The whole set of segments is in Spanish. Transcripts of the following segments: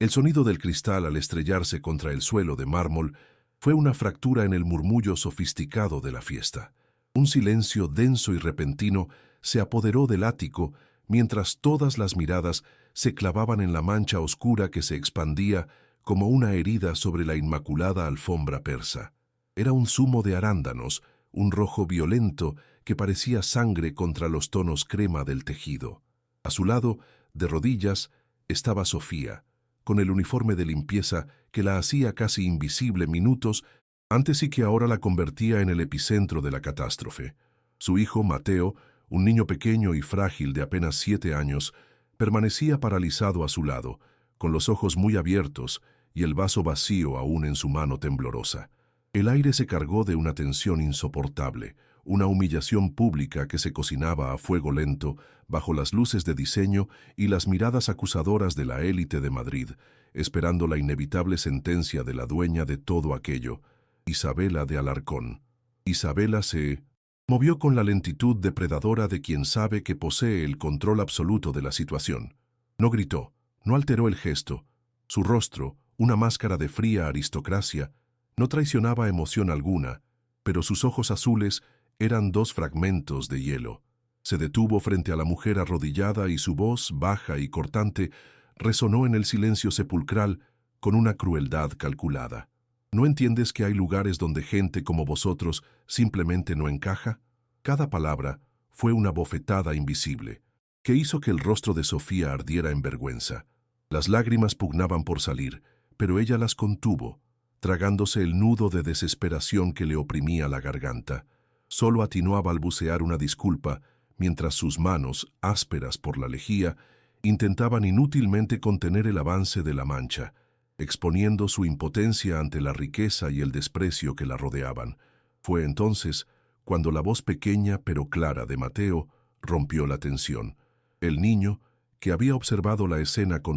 El sonido del cristal al estrellarse contra el suelo de mármol fue una fractura en el murmullo sofisticado de la fiesta. Un silencio denso y repentino se apoderó del ático mientras todas las miradas se clavaban en la mancha oscura que se expandía como una herida sobre la inmaculada alfombra persa. Era un zumo de arándanos, un rojo violento que parecía sangre contra los tonos crema del tejido. A su lado, de rodillas, estaba Sofía, con el uniforme de limpieza que la hacía casi invisible minutos antes y que ahora la convertía en el epicentro de la catástrofe. Su hijo, Mateo, un niño pequeño y frágil de apenas 7 años, permanecía paralizado a su lado, con los ojos muy abiertos y el vaso vacío aún en su mano temblorosa. El aire se cargó de una tensión insoportable, una humillación pública que se cocinaba a fuego lento bajo las luces de diseño y las miradas acusadoras de la élite de Madrid, esperando la inevitable sentencia de la dueña de todo aquello, Isabela de Alarcón. Isabela se movió con la lentitud depredadora de quien sabe que posee el control absoluto de la situación. No gritó, no alteró el gesto. Su rostro, una máscara de fría aristocracia, no traicionaba emoción alguna, pero sus ojos azules eran 2 fragmentos de hielo. Se detuvo frente a la mujer arrodillada y su voz, baja y cortante, resonó en el silencio sepulcral con una crueldad calculada. ¿No entiendes que hay lugares donde gente como vosotros simplemente no encaja? Cada palabra fue una bofetada invisible, que hizo que el rostro de Sofía ardiera en vergüenza. Las lágrimas pugnaban por salir, pero ella las contuvo, tragándose el nudo de desesperación que le oprimía la garganta. Solo atinó a balbucear una disculpa, mientras sus manos, ásperas por la lejía, intentaban inútilmente contener el avance de la mancha, exponiendo su impotencia ante la riqueza y el desprecio que la rodeaban. Fue entonces cuando la voz pequeña pero clara de Mateo rompió la tensión. El niño, que había observado la escena con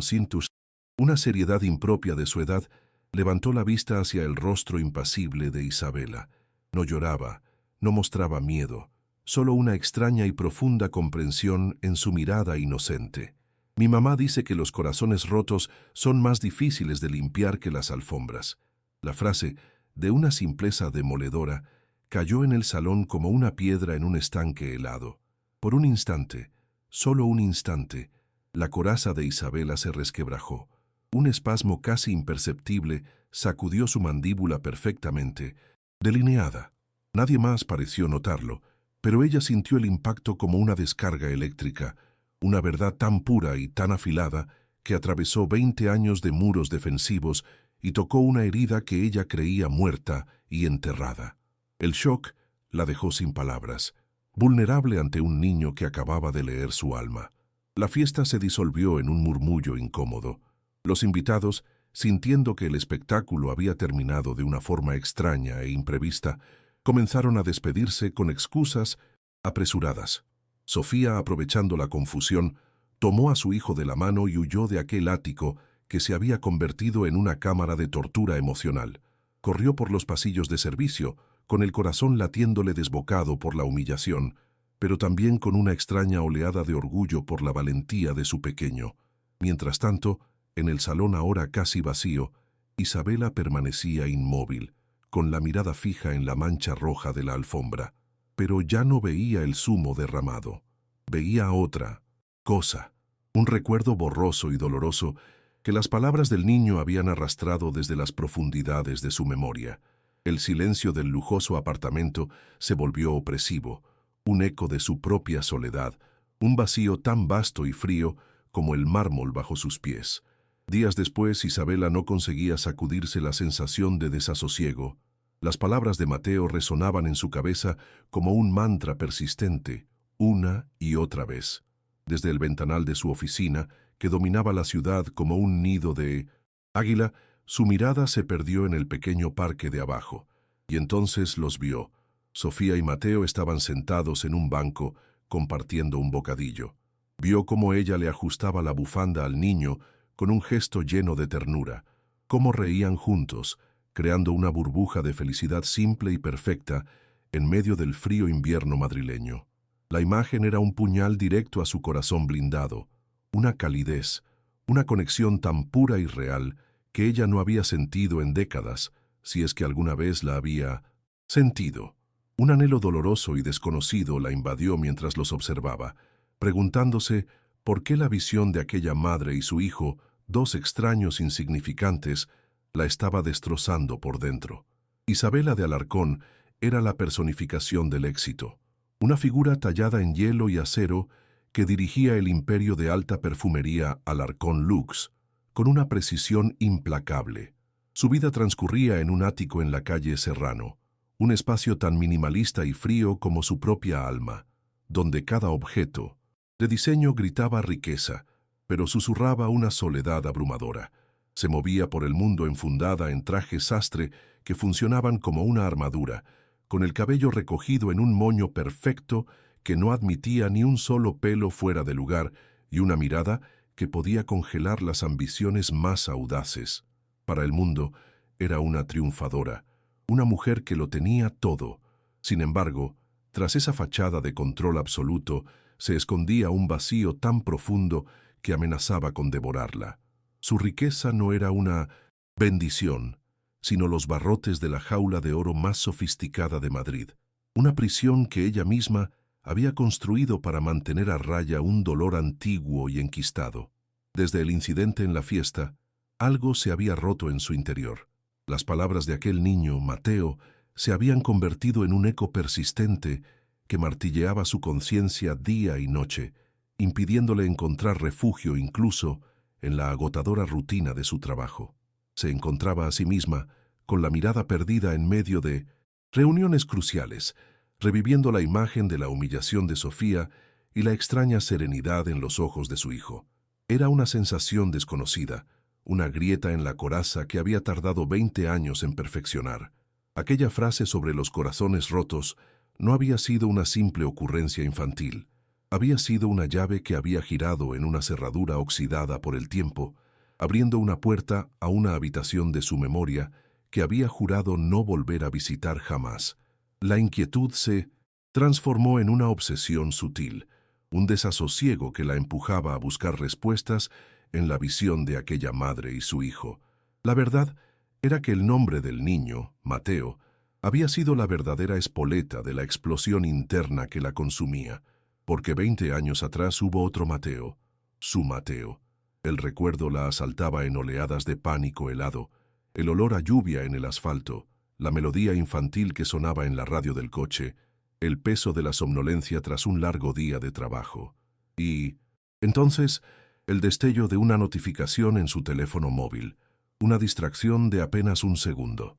una seriedad impropia de su edad, levantó la vista hacia el rostro impasible de Isabela. No lloraba, no mostraba miedo, solo una extraña y profunda comprensión en su mirada inocente. Mi mamá dice que los corazones rotos son más difíciles de limpiar que las alfombras. La frase, de una simpleza demoledora, cayó en el salón como una piedra en un estanque helado. Por un instante, solo un instante, la coraza de Isabela se resquebrajó. Un espasmo casi imperceptible sacudió su mandíbula perfectamente delineada. Nadie más pareció notarlo, pero ella sintió el impacto como una descarga eléctrica, una verdad tan pura y tan afilada que atravesó 20 años de muros defensivos y tocó una herida que ella creía muerta y enterrada. El shock la dejó sin palabras, vulnerable ante un niño que acababa de leer su alma. La fiesta se disolvió en un murmullo incómodo. Los invitados, sintiendo que el espectáculo había terminado de una forma extraña e imprevista, comenzaron a despedirse con excusas apresuradas. Sofía, aprovechando la confusión, tomó a su hijo de la mano y huyó de aquel ático que se había convertido en una cámara de tortura emocional. Corrió por los pasillos de servicio, con el corazón latiéndole desbocado por la humillación, pero también con una extraña oleada de orgullo por la valentía de su pequeño. Mientras tanto, en el salón ahora casi vacío, Isabela permanecía inmóvil, con la mirada fija en la mancha roja de la alfombra. Pero ya no veía el zumo derramado. Veía otra cosa, un recuerdo borroso y doloroso que las palabras del niño habían arrastrado desde las profundidades de su memoria. El silencio del lujoso apartamento se volvió opresivo, un eco de su propia soledad, un vacío tan vasto y frío como el mármol bajo sus pies. Días después, Isabela no conseguía sacudirse la sensación de desasosiego. Las palabras de Mateo resonaban en su cabeza como un mantra persistente, una y otra vez. Desde el ventanal de su oficina, que dominaba la ciudad como un nido de águila, su mirada se perdió en el pequeño parque de abajo, y entonces los vio. Sofía y Mateo estaban sentados en un banco, compartiendo un bocadillo. Vio cómo ella le ajustaba la bufanda al niño con un gesto lleno de ternura, cómo reían juntos, creando una burbuja de felicidad simple y perfecta en medio del frío invierno madrileño. La imagen era un puñal directo a su corazón blindado, una calidez, una conexión tan pura y real que ella no había sentido en décadas, si es que alguna vez la había sentido. Un anhelo doloroso y desconocido la invadió mientras los observaba, preguntándose por qué la visión de aquella madre y su hijo, dos extraños insignificantes, la estaba destrozando por dentro. Isabela de Alarcón era la personificación del éxito, una figura tallada en hielo y acero que dirigía el imperio de alta perfumería Alarcón Lux, con una precisión implacable. Su vida transcurría en un ático en la calle Serrano, un espacio tan minimalista y frío como su propia alma, donde cada objeto de diseño gritaba riqueza, pero susurraba una soledad abrumadora. Se movía por el mundo enfundada en trajes sastre que funcionaban como una armadura, con el cabello recogido en un moño perfecto que no admitía ni un solo pelo fuera de lugar y una mirada que podía congelar las ambiciones más audaces. Para el mundo era una triunfadora, una mujer que lo tenía todo. Sin embargo, tras esa fachada de control absoluto, se escondía un vacío tan profundo que amenazaba con devorarla. Su riqueza no era una bendición, sino los barrotes de la jaula de oro más sofisticada de Madrid, una prisión que ella misma había construido para mantener a raya un dolor antiguo y enquistado. Desde el incidente en la fiesta, algo se había roto en su interior. Las palabras de aquel niño, Mateo, se habían convertido en un eco persistente que martilleaba su conciencia día y noche, impidiéndole encontrar refugio incluso en la agotadora rutina de su trabajo. Se encontraba a sí misma con la mirada perdida en medio de reuniones cruciales, reviviendo la imagen de la humillación de Sofía y la extraña serenidad en los ojos de su hijo. Era una sensación desconocida, una grieta en la coraza que había tardado 20 años en perfeccionar. Aquella frase sobre los corazones rotos no había sido una simple ocurrencia infantil. Había sido una llave que había girado en una cerradura oxidada por el tiempo, abriendo una puerta a una habitación de su memoria que había jurado no volver a visitar jamás. La inquietud se transformó en una obsesión sutil, un desasosiego que la empujaba a buscar respuestas en la visión de aquella madre y su hijo. La verdad era que el nombre del niño, Mateo, había sido la verdadera espoleta de la explosión interna que la consumía, porque 20 años atrás hubo otro Mateo, su Mateo. El recuerdo la asaltaba en oleadas de pánico helado, el olor a lluvia en el asfalto, la melodía infantil que sonaba en la radio del coche, el peso de la somnolencia tras un largo día de trabajo. Y entonces, el destello de una notificación en su teléfono móvil, una distracción de apenas un segundo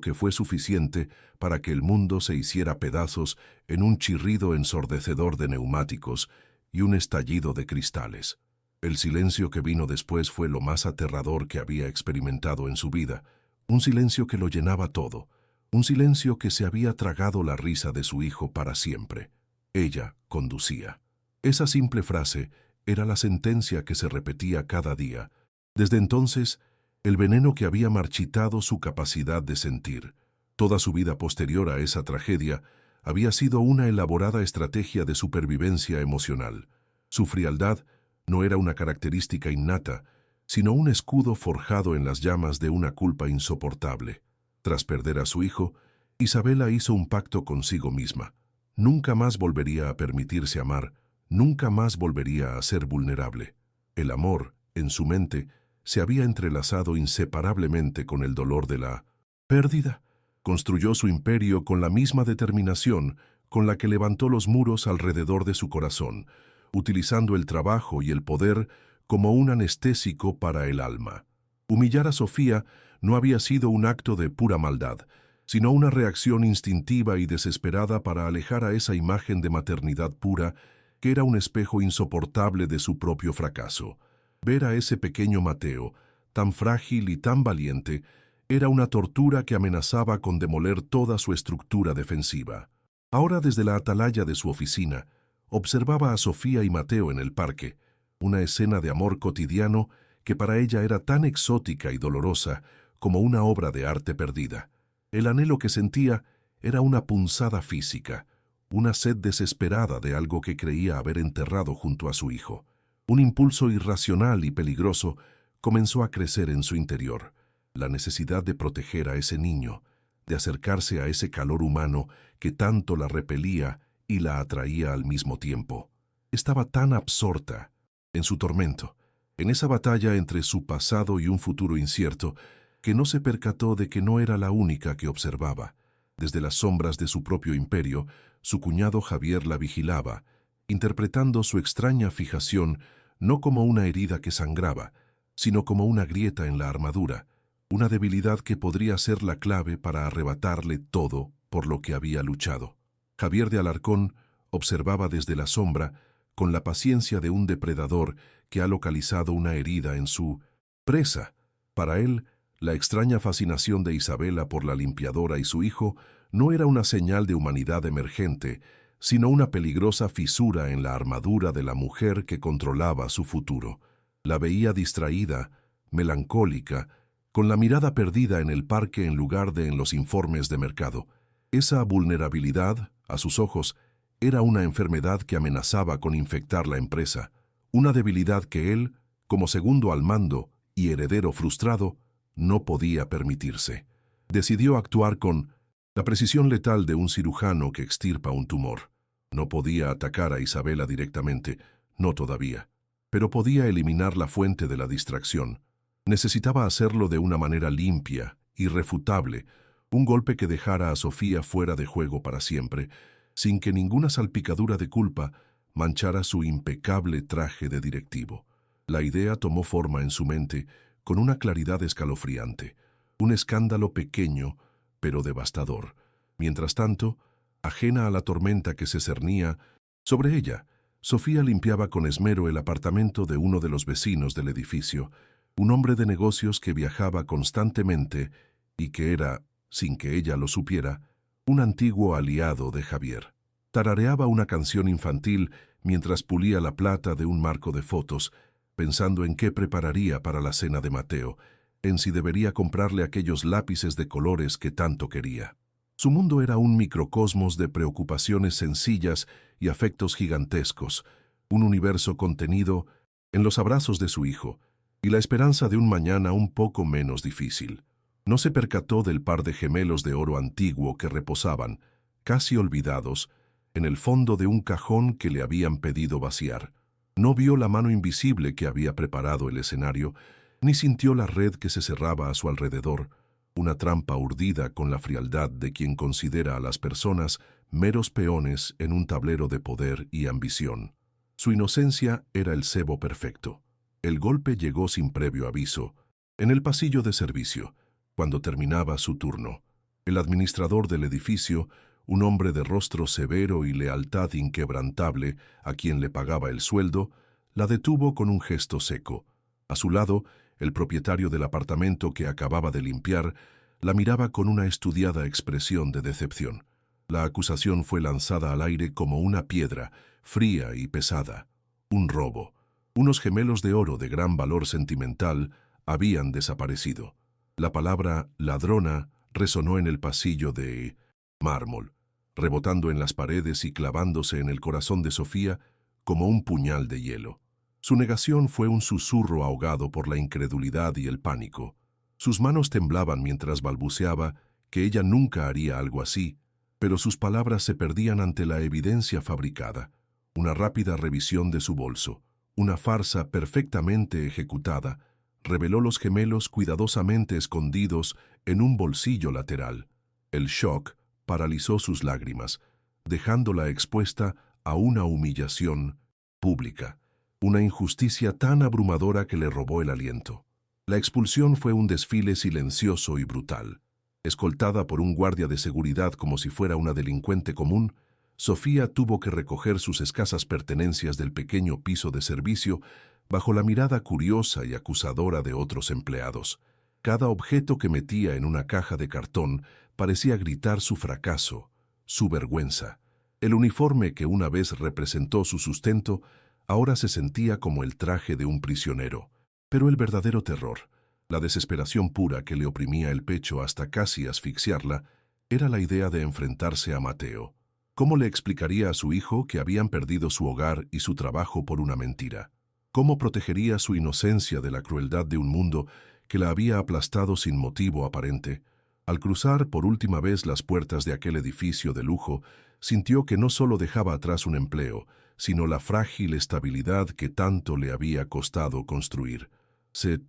que fue suficiente para que el mundo se hiciera pedazos en un chirrido ensordecedor de neumáticos y un estallido de cristales. El silencio que vino después fue lo más aterrador que había experimentado en su vida, un silencio que lo llenaba todo, un silencio que se había tragado la risa de su hijo para siempre. Ella conducía. Esa simple frase era la sentencia que se repetía cada día. Desde entonces, el veneno que había marchitado su capacidad de sentir. Toda su vida posterior a esa tragedia había sido una elaborada estrategia de supervivencia emocional. Su frialdad no era una característica innata, sino un escudo forjado en las llamas de una culpa insoportable. Tras perder a su hijo, Isabela hizo un pacto consigo misma. Nunca más volvería a permitirse amar, nunca más volvería a ser vulnerable. El amor, en su mente, se había entrelazado inseparablemente con el dolor de la pérdida. Construyó su imperio con la misma determinación con la que levantó los muros alrededor de su corazón, utilizando el trabajo y el poder como un anestésico para el alma. Humillar a Sofía no había sido un acto de pura maldad, sino una reacción instintiva y desesperada para alejar a esa imagen de maternidad pura que era un espejo insoportable de su propio fracaso. Ver a ese pequeño Mateo, tan frágil y tan valiente, era una tortura que amenazaba con demoler toda su estructura defensiva. Ahora, desde la atalaya de su oficina, observaba a Sofía y Mateo en el parque, una escena de amor cotidiano que para ella era tan exótica y dolorosa como una obra de arte perdida. El anhelo que sentía era una punzada física, una sed desesperada de algo que creía haber enterrado junto a su hijo. Un impulso irracional y peligroso comenzó a crecer en su interior, la necesidad de proteger a ese niño, de acercarse a ese calor humano que tanto la repelía y la atraía al mismo tiempo. Estaba tan absorta en su tormento, en esa batalla entre su pasado y un futuro incierto, que no se percató de que no era la única que observaba. Desde las sombras de su propio imperio, su cuñado Javier la vigilaba, interpretando su extraña fijación no como una herida que sangraba, sino como una grieta en la armadura, una debilidad que podría ser la clave para arrebatarle todo por lo que había luchado. Javier de Alarcón observaba desde la sombra, con la paciencia de un depredador que ha localizado una herida en su presa. Para él, la extraña fascinación de Isabela por la limpiadora y su hijo no era una señal de humanidad emergente, sino una peligrosa fisura en la armadura de la mujer que controlaba su futuro. La veía distraída, melancólica, con la mirada perdida en el parque en lugar de en los informes de mercado. Esa vulnerabilidad, a sus ojos, era una enfermedad que amenazaba con infectar la empresa, una debilidad que él, como segundo al mando y heredero frustrado, no podía permitirse. Decidió actuar con la precisión letal de un cirujano que extirpa un tumor. No podía atacar a Isabela directamente, no todavía, pero podía eliminar la fuente de la distracción. Necesitaba hacerlo de una manera limpia, irrefutable, un golpe que dejara a Sofía fuera de juego para siempre, sin que ninguna salpicadura de culpa manchara su impecable traje de directivo. La idea tomó forma en su mente con una claridad escalofriante, un escándalo pequeño, pero devastador. Mientras tanto, ajena a la tormenta que se cernía sobre ella, Sofía limpiaba con esmero el apartamento de uno de los vecinos del edificio, un hombre de negocios que viajaba constantemente y que era, sin que ella lo supiera, un antiguo aliado de Javier. Tarareaba una canción infantil mientras pulía la plata de un marco de fotos, pensando en qué prepararía para la cena de Mateo, en si debería comprarle aquellos lápices de colores que tanto quería. Su mundo era un microcosmos de preocupaciones sencillas y afectos gigantescos, un universo contenido en los abrazos de su hijo y la esperanza de un mañana un poco menos difícil. No se percató del par de gemelos de oro antiguo que reposaban, casi olvidados, en el fondo de un cajón que le habían pedido vaciar. No vio la mano invisible que había preparado el escenario, ni sintió la red que se cerraba a su alrededor, una trampa urdida con la frialdad de quien considera a las personas meros peones en un tablero de poder y ambición. Su inocencia era el cebo perfecto. El golpe llegó sin previo aviso, en el pasillo de servicio, cuando terminaba su turno. El administrador del edificio, un hombre de rostro severo y lealtad inquebrantable a quien le pagaba el sueldo, la detuvo con un gesto seco. A su lado, el propietario del apartamento que acababa de limpiar la miraba con una estudiada expresión de decepción. La acusación fue lanzada al aire como una piedra, fría y pesada. Un robo. Unos gemelos de oro de gran valor sentimental habían desaparecido. La palabra ladrona resonó en el pasillo de mármol, rebotando en las paredes y clavándose en el corazón de Sofía como un puñal de hielo. Su negación fue un susurro ahogado por la incredulidad y el pánico. Sus manos temblaban mientras balbuceaba que ella nunca haría algo así, pero sus palabras se perdían ante la evidencia fabricada. Una rápida revisión de su bolso, una farsa perfectamente ejecutada, reveló los gemelos cuidadosamente escondidos en un bolsillo lateral. El shock paralizó sus lágrimas, dejándola expuesta a una humillación pública, una injusticia tan abrumadora que le robó el aliento. La expulsión fue un desfile silencioso y brutal. Escoltada por un guardia de seguridad como si fuera una delincuente común, Sofía tuvo que recoger sus escasas pertenencias del pequeño piso de servicio bajo la mirada curiosa y acusadora de otros empleados. Cada objeto que metía en una caja de cartón parecía gritar su fracaso, su vergüenza. El uniforme que una vez representó su sustento ahora se sentía como el traje de un prisionero. Pero el verdadero terror, la desesperación pura que le oprimía el pecho hasta casi asfixiarla, era la idea de enfrentarse a Mateo. ¿Cómo le explicaría a su hijo que habían perdido su hogar y su trabajo por una mentira? ¿Cómo protegería su inocencia de la crueldad de un mundo que la había aplastado sin motivo aparente? Al cruzar por última vez las puertas de aquel edificio de lujo, sintió que no solo dejaba atrás un empleo, sino la frágil estabilidad que tanto le había costado construir. Se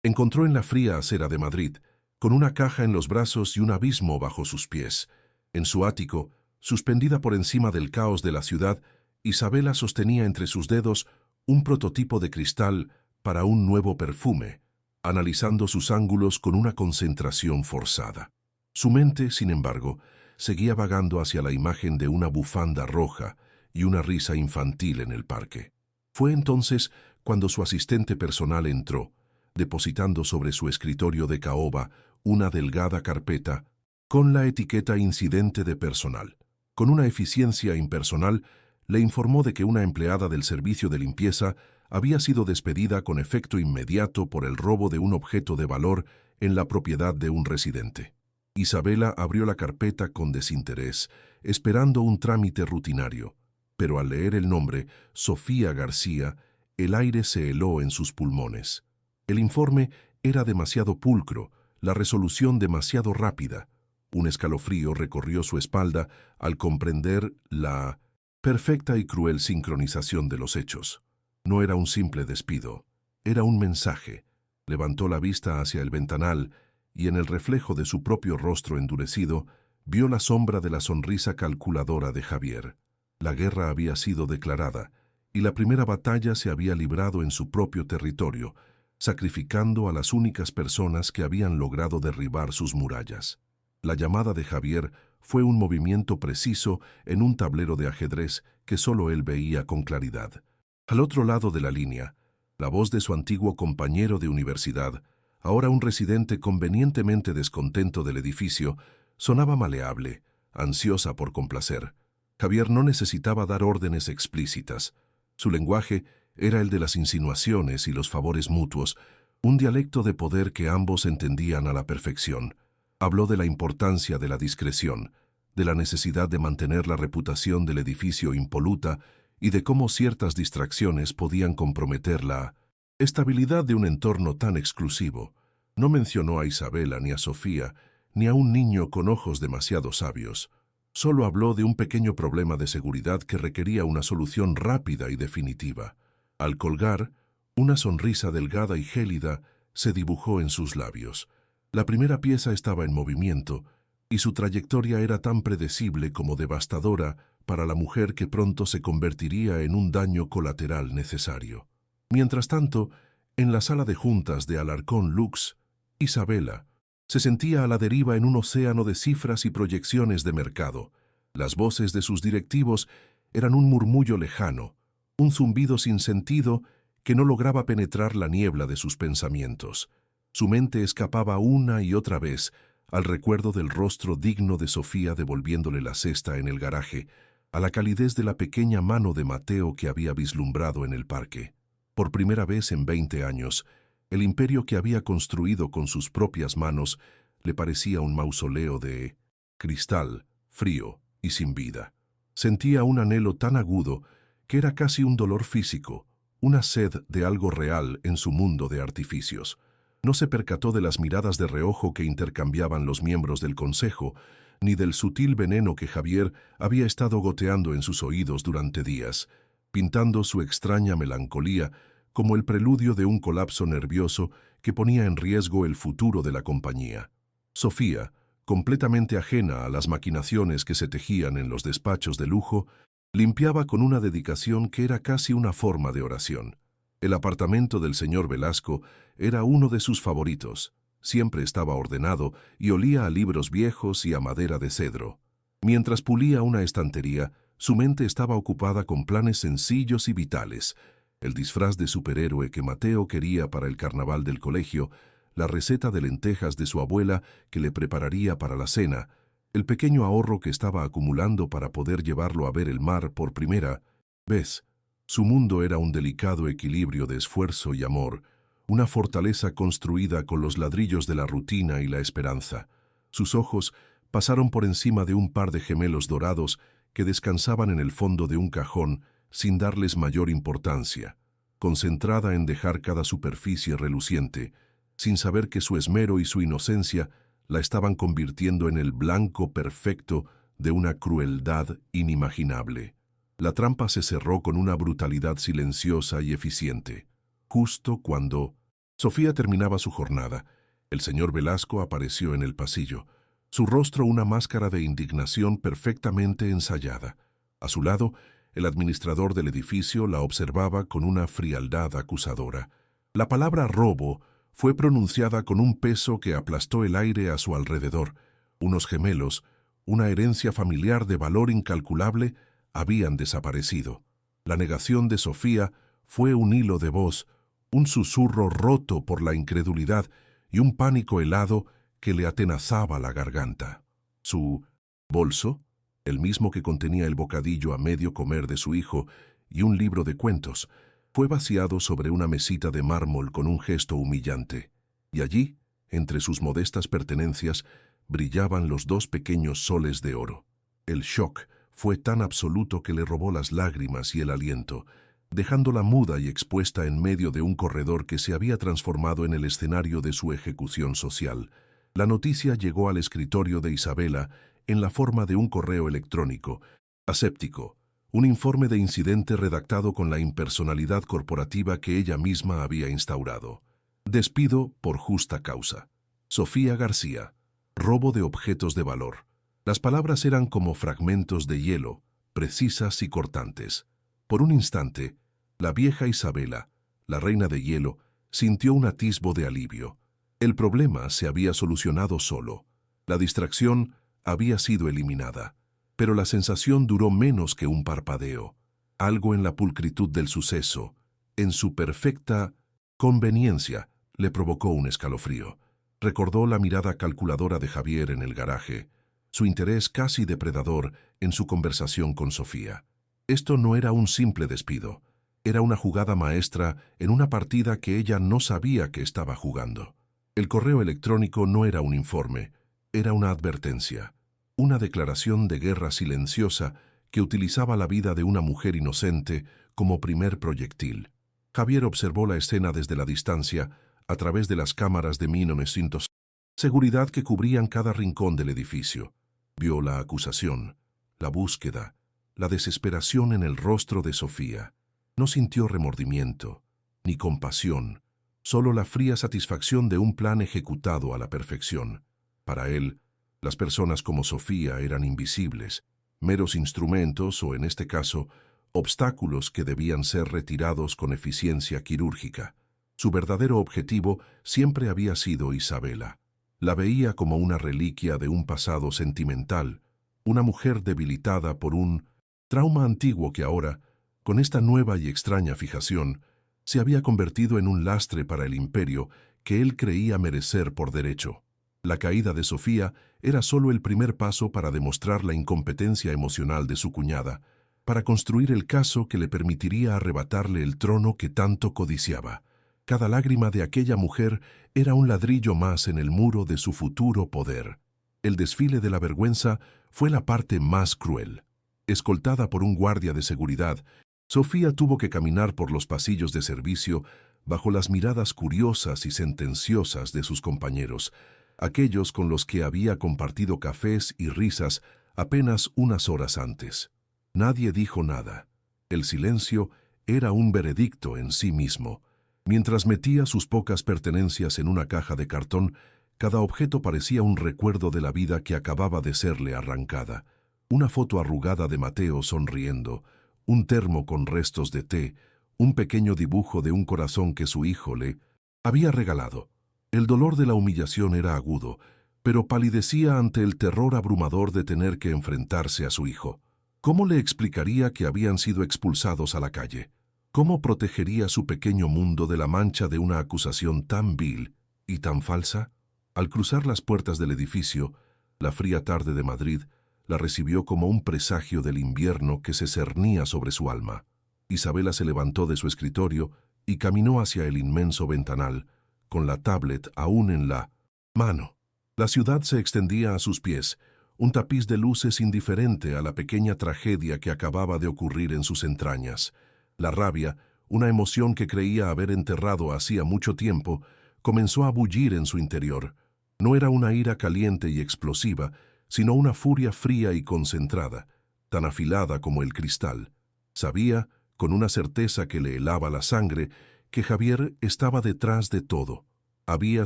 encontró en la fría acera de Madrid, con una caja en los brazos y un abismo bajo sus pies. En su ático, suspendida por encima del caos de la ciudad, Isabela sostenía entre sus dedos un prototipo de cristal para un nuevo perfume, analizando sus ángulos con una concentración forzada. Su mente, sin embargo, seguía vagando hacia la imagen de una bufanda roja y una risa infantil en el parque. Fue entonces cuando su asistente personal entró, depositando sobre su escritorio de caoba una delgada carpeta con la etiqueta Incidente de personal. Con una eficiencia impersonal, le informó de que una empleada del servicio de limpieza había sido despedida con efecto inmediato por el robo de un objeto de valor en la propiedad de un residente. Isabela abrió la carpeta con desinterés, esperando un trámite rutinario, pero al leer el nombre, Sofía García, el aire se heló en sus pulmones. El informe era demasiado pulcro, la resolución demasiado rápida. Un escalofrío recorrió su espalda al comprender la perfecta y cruel sincronización de los hechos. No era un simple despido, era un mensaje. Levantó la vista hacia el ventanal y en el reflejo de su propio rostro endurecido, vio la sombra de la sonrisa calculadora de Javier. La guerra había sido declarada y la primera batalla se había librado en su propio territorio, sacrificando a las únicas personas que habían logrado derribar sus murallas. La llamada de Javier fue un movimiento preciso en un tablero de ajedrez que solo él veía con claridad. Al otro lado de la línea, la voz de su antiguo compañero de universidad, ahora un residente convenientemente descontento del edificio, sonaba maleable, ansiosa por complacer. Javier no necesitaba dar órdenes explícitas. Su lenguaje era el de las insinuaciones y los favores mutuos, un dialecto de poder que ambos entendían a la perfección. Habló de la importancia de la discreción, de la necesidad de mantener la reputación del edificio impoluta y de cómo ciertas distracciones podían comprometer la estabilidad de un entorno tan exclusivo. No mencionó a Isabela ni a Sofía, ni a un niño con ojos demasiado sabios. Solo habló de un pequeño problema de seguridad que requería una solución rápida y definitiva. Al colgar, una sonrisa delgada y gélida se dibujó en sus labios. La primera pieza estaba en movimiento, y su trayectoria era tan predecible como devastadora para la mujer que pronto se convertiría en un daño colateral necesario. Mientras tanto, en la sala de juntas de Alarcón Lux, Isabela se sentía a la deriva en un océano de cifras y proyecciones de mercado. Las voces de sus directivos eran un murmullo lejano, un zumbido sin sentido que no lograba penetrar la niebla de sus pensamientos. Su mente escapaba una y otra vez al recuerdo del rostro digno de Sofía devolviéndole la cesta en el garaje, a la calidez de la pequeña mano de Mateo que había vislumbrado en el parque. Por primera vez en 20 años, el imperio que había construido con sus propias manos le parecía un mausoleo de cristal, frío y sin vida. Sentía un anhelo tan agudo que era casi un dolor físico, una sed de algo real en su mundo de artificios. No se percató de las miradas de reojo que intercambiaban los miembros del consejo, ni del sutil veneno que Javier había estado goteando en sus oídos durante días, pintando su extraña melancolía como el preludio de un colapso nervioso que ponía en riesgo el futuro de la compañía. Sofía, completamente ajena a las maquinaciones que se tejían en los despachos de lujo, limpiaba con una dedicación que era casi una forma de oración. El apartamento del señor Velasco era uno de sus favoritos. Siempre estaba ordenado y olía a libros viejos y a madera de cedro. Mientras pulía una estantería, su mente estaba ocupada con planes sencillos y vitales: el disfraz de superhéroe que Mateo quería para el carnaval del colegio, la receta de lentejas de su abuela que le prepararía para la cena, el pequeño ahorro que estaba acumulando para poder llevarlo a ver el mar por primera vez. Su mundo era un delicado equilibrio de esfuerzo y amor, una fortaleza construida con los ladrillos de la rutina y la esperanza. Sus ojos pasaron por encima de un par de gemelos dorados que descansaban en el fondo de un cajón sin darles mayor importancia. concentrada en dejar cada superficie reluciente, sin saber que su esmero y su inocencia la estaban convirtiendo en el blanco perfecto de una crueldad inimaginable. La trampa se cerró con una brutalidad silenciosa y eficiente. Justo cuando Sofía terminaba su jornada, el señor Velasco apareció en el pasillo, su rostro una máscara de indignación perfectamente ensayada. A su lado, el administrador del edificio la observaba con una frialdad acusadora. La palabra robo fue pronunciada con un peso que aplastó el aire a su alrededor. Unos gemelos, una herencia familiar de valor incalculable, habían desaparecido. La negación de Sofía fue un hilo de voz, un susurro roto por la incredulidad y un pánico helado que le atenazaba la garganta. Su bolso, el mismo que contenía el bocadillo a medio comer de su hijo y un libro de cuentos, fue vaciado sobre una mesita de mármol con un gesto humillante, y allí, entre sus modestas pertenencias, brillaban los dos pequeños soles de oro. El shock fue tan absoluto que le robó las lágrimas y el aliento, dejándola muda y expuesta en medio de un corredor que se había transformado en el escenario de su ejecución social. La noticia llegó al escritorio de Isabela en la forma de un correo electrónico, aséptico, un informe de incidente redactado con la impersonalidad corporativa que ella misma había instaurado. Despido por justa causa. Sofía García. Robo de objetos de valor. Las palabras eran como fragmentos de hielo, precisas y cortantes. Por un instante, la vieja Isabela, la reina de hielo, sintió un atisbo de alivio. El problema se había solucionado solo. La distracción había sido eliminada. Pero la sensación duró menos que un parpadeo. Algo en la pulcritud del suceso, en su perfecta conveniencia, le provocó un escalofrío. Recordó la mirada calculadora de Javier en el garaje, su interés casi depredador en su conversación con Sofía. Esto no era un simple despido, era una jugada maestra en una partida que ella no sabía que estaba jugando. El correo electrónico no era un informe, era una advertencia. Una declaración de guerra silenciosa que utilizaba la vida de una mujer inocente como primer proyectil. Javier observó la escena desde la distancia a través de las cámaras de 1900, seguridad que cubrían cada rincón del edificio. Vio la acusación, la búsqueda, la desesperación en el rostro de Sofía. No sintió remordimiento, ni compasión, solo la fría satisfacción de un plan ejecutado a la perfección. Para él, las personas como Sofía eran invisibles, meros instrumentos o, en este caso, obstáculos que debían ser retirados con eficiencia quirúrgica. Su verdadero objetivo siempre había sido Isabela. La veía como una reliquia de un pasado sentimental, una mujer debilitada por un trauma antiguo que ahora, con esta nueva y extraña fijación, se había convertido en un lastre para el imperio que él creía merecer por derecho. La caída de Sofía era solo el primer paso para demostrar la incompetencia emocional de su cuñada, para construir el caso que le permitiría arrebatarle el trono que tanto codiciaba. Cada lágrima de aquella mujer era un ladrillo más en el muro de su futuro poder. El desfile de la vergüenza fue la parte más cruel. Escoltada por un guardia de seguridad, Sofía tuvo que caminar por los pasillos de servicio bajo las miradas curiosas y sentenciosas de sus compañeros, aquellos con los que había compartido cafés y risas apenas unas horas antes. Nadie dijo nada. El silencio era un veredicto en sí mismo. Mientras metía sus pocas pertenencias en una caja de cartón, cada objeto parecía un recuerdo de la vida que acababa de serle arrancada. Una foto arrugada de Mateo sonriendo, un termo con restos de té, un pequeño dibujo de un corazón que su hijo le había regalado. El dolor de la humillación era agudo, pero palidecía ante el terror abrumador de tener que enfrentarse a su hijo. ¿Cómo le explicaría que habían sido expulsados a la calle? ¿Cómo protegería su pequeño mundo de la mancha de una acusación tan vil y tan falsa? Al cruzar las puertas del edificio, la fría tarde de Madrid la recibió como un presagio del invierno que se cernía sobre su alma. Isabela se levantó de su escritorio y caminó hacia el inmenso ventanal, con la tablet aún en la mano. La ciudad se extendía a sus pies, un tapiz de luces indiferente a la pequeña tragedia que acababa de ocurrir en sus entrañas. La rabia, Una emoción que creía haber enterrado hacía mucho tiempo comenzó a bullir en su interior. No era una ira caliente y explosiva, sino una furia fría y concentrada, tan afilada como el cristal. Sabía, con una certeza que le helaba la sangre, que Javier estaba detrás de todo. Había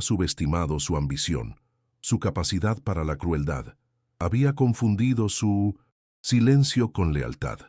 subestimado su ambición, su capacidad para la crueldad. Había confundido su silencio con lealtad.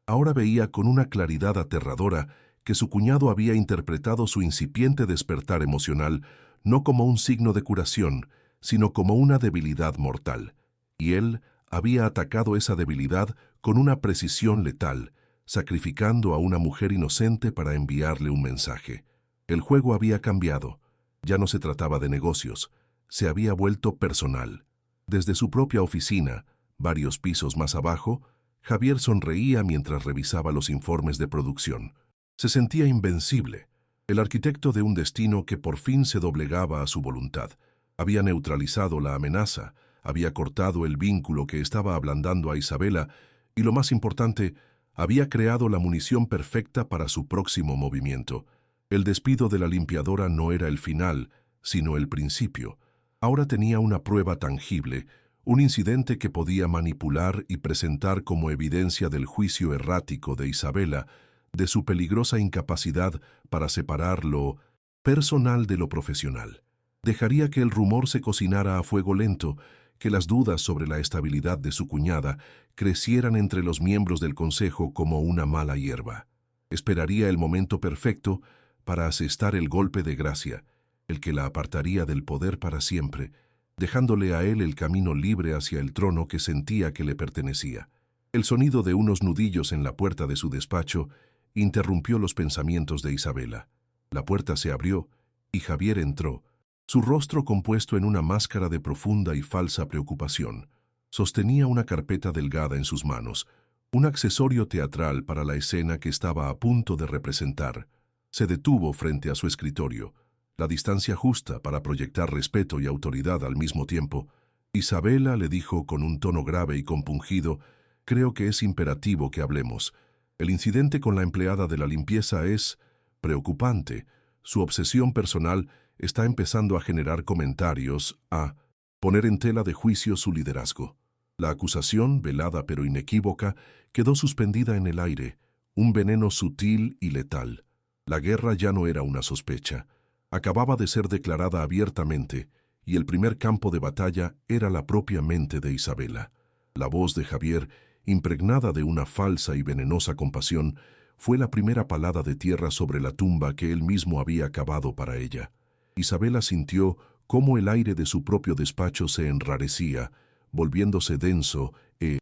Ahora veía con una claridad aterradora que su cuñado había interpretado su incipiente despertar emocional no como un signo de curación, sino como una debilidad mortal. Y él había atacado esa debilidad con una precisión letal, sacrificando a una mujer inocente para enviarle un mensaje. El juego había cambiado. Ya no se trataba de negocios, se había vuelto personal. Desde su propia oficina, varios pisos más abajo, Javier sonreía mientras revisaba los informes de producción. Se sentía invencible, el arquitecto de un destino que por fin se doblegaba a su voluntad. Había neutralizado la amenaza, había cortado el vínculo que estaba ablandando a Isabela y, lo más importante, había creado la munición perfecta para su próximo movimiento. El despido de la limpiadora no era el final, sino el principio. Ahora tenía una prueba tangible, un incidente que podía manipular y presentar como evidencia del juicio errático de Isabela, de su peligrosa incapacidad para separar lo personal de lo profesional. Dejaría que el rumor se cocinara a fuego lento, que las dudas sobre la estabilidad de su cuñada crecieran entre los miembros del consejo como una mala hierba. Esperaría el momento perfecto para asestar el golpe de gracia, el que la apartaría del poder para siempre, dejándole a él el camino libre hacia el trono que sentía que le pertenecía. El sonido de unos nudillos en la puerta de su despacho interrumpió los pensamientos de Isabela. La puerta se abrió y Javier entró, su rostro compuesto en una máscara de profunda y falsa preocupación. Sostenía una carpeta delgada en sus manos, un accesorio teatral para la escena que estaba a punto de representar. Se detuvo frente a su escritorio, la distancia justa para proyectar respeto y autoridad al mismo tiempo. Isabela le dijo con un tono grave y compungido: «Creo que es imperativo que hablemos. El incidente con la empleada de la limpieza es preocupante. Su obsesión personal está empezando a generar comentarios, a poner en tela de juicio su liderazgo». La acusación, velada pero inequívoca, quedó suspendida en el aire, un veneno sutil y letal. La guerra ya no era una sospecha. Acababa de ser declarada abiertamente, y el primer campo de batalla era la propia mente de Isabela. La voz de Javier, impregnada de una falsa y venenosa compasión, fue la primera palada de tierra sobre la tumba que él mismo había cavado para ella. Isabela sintió cómo el aire de su propio despacho se enrarecía, volviéndose denso e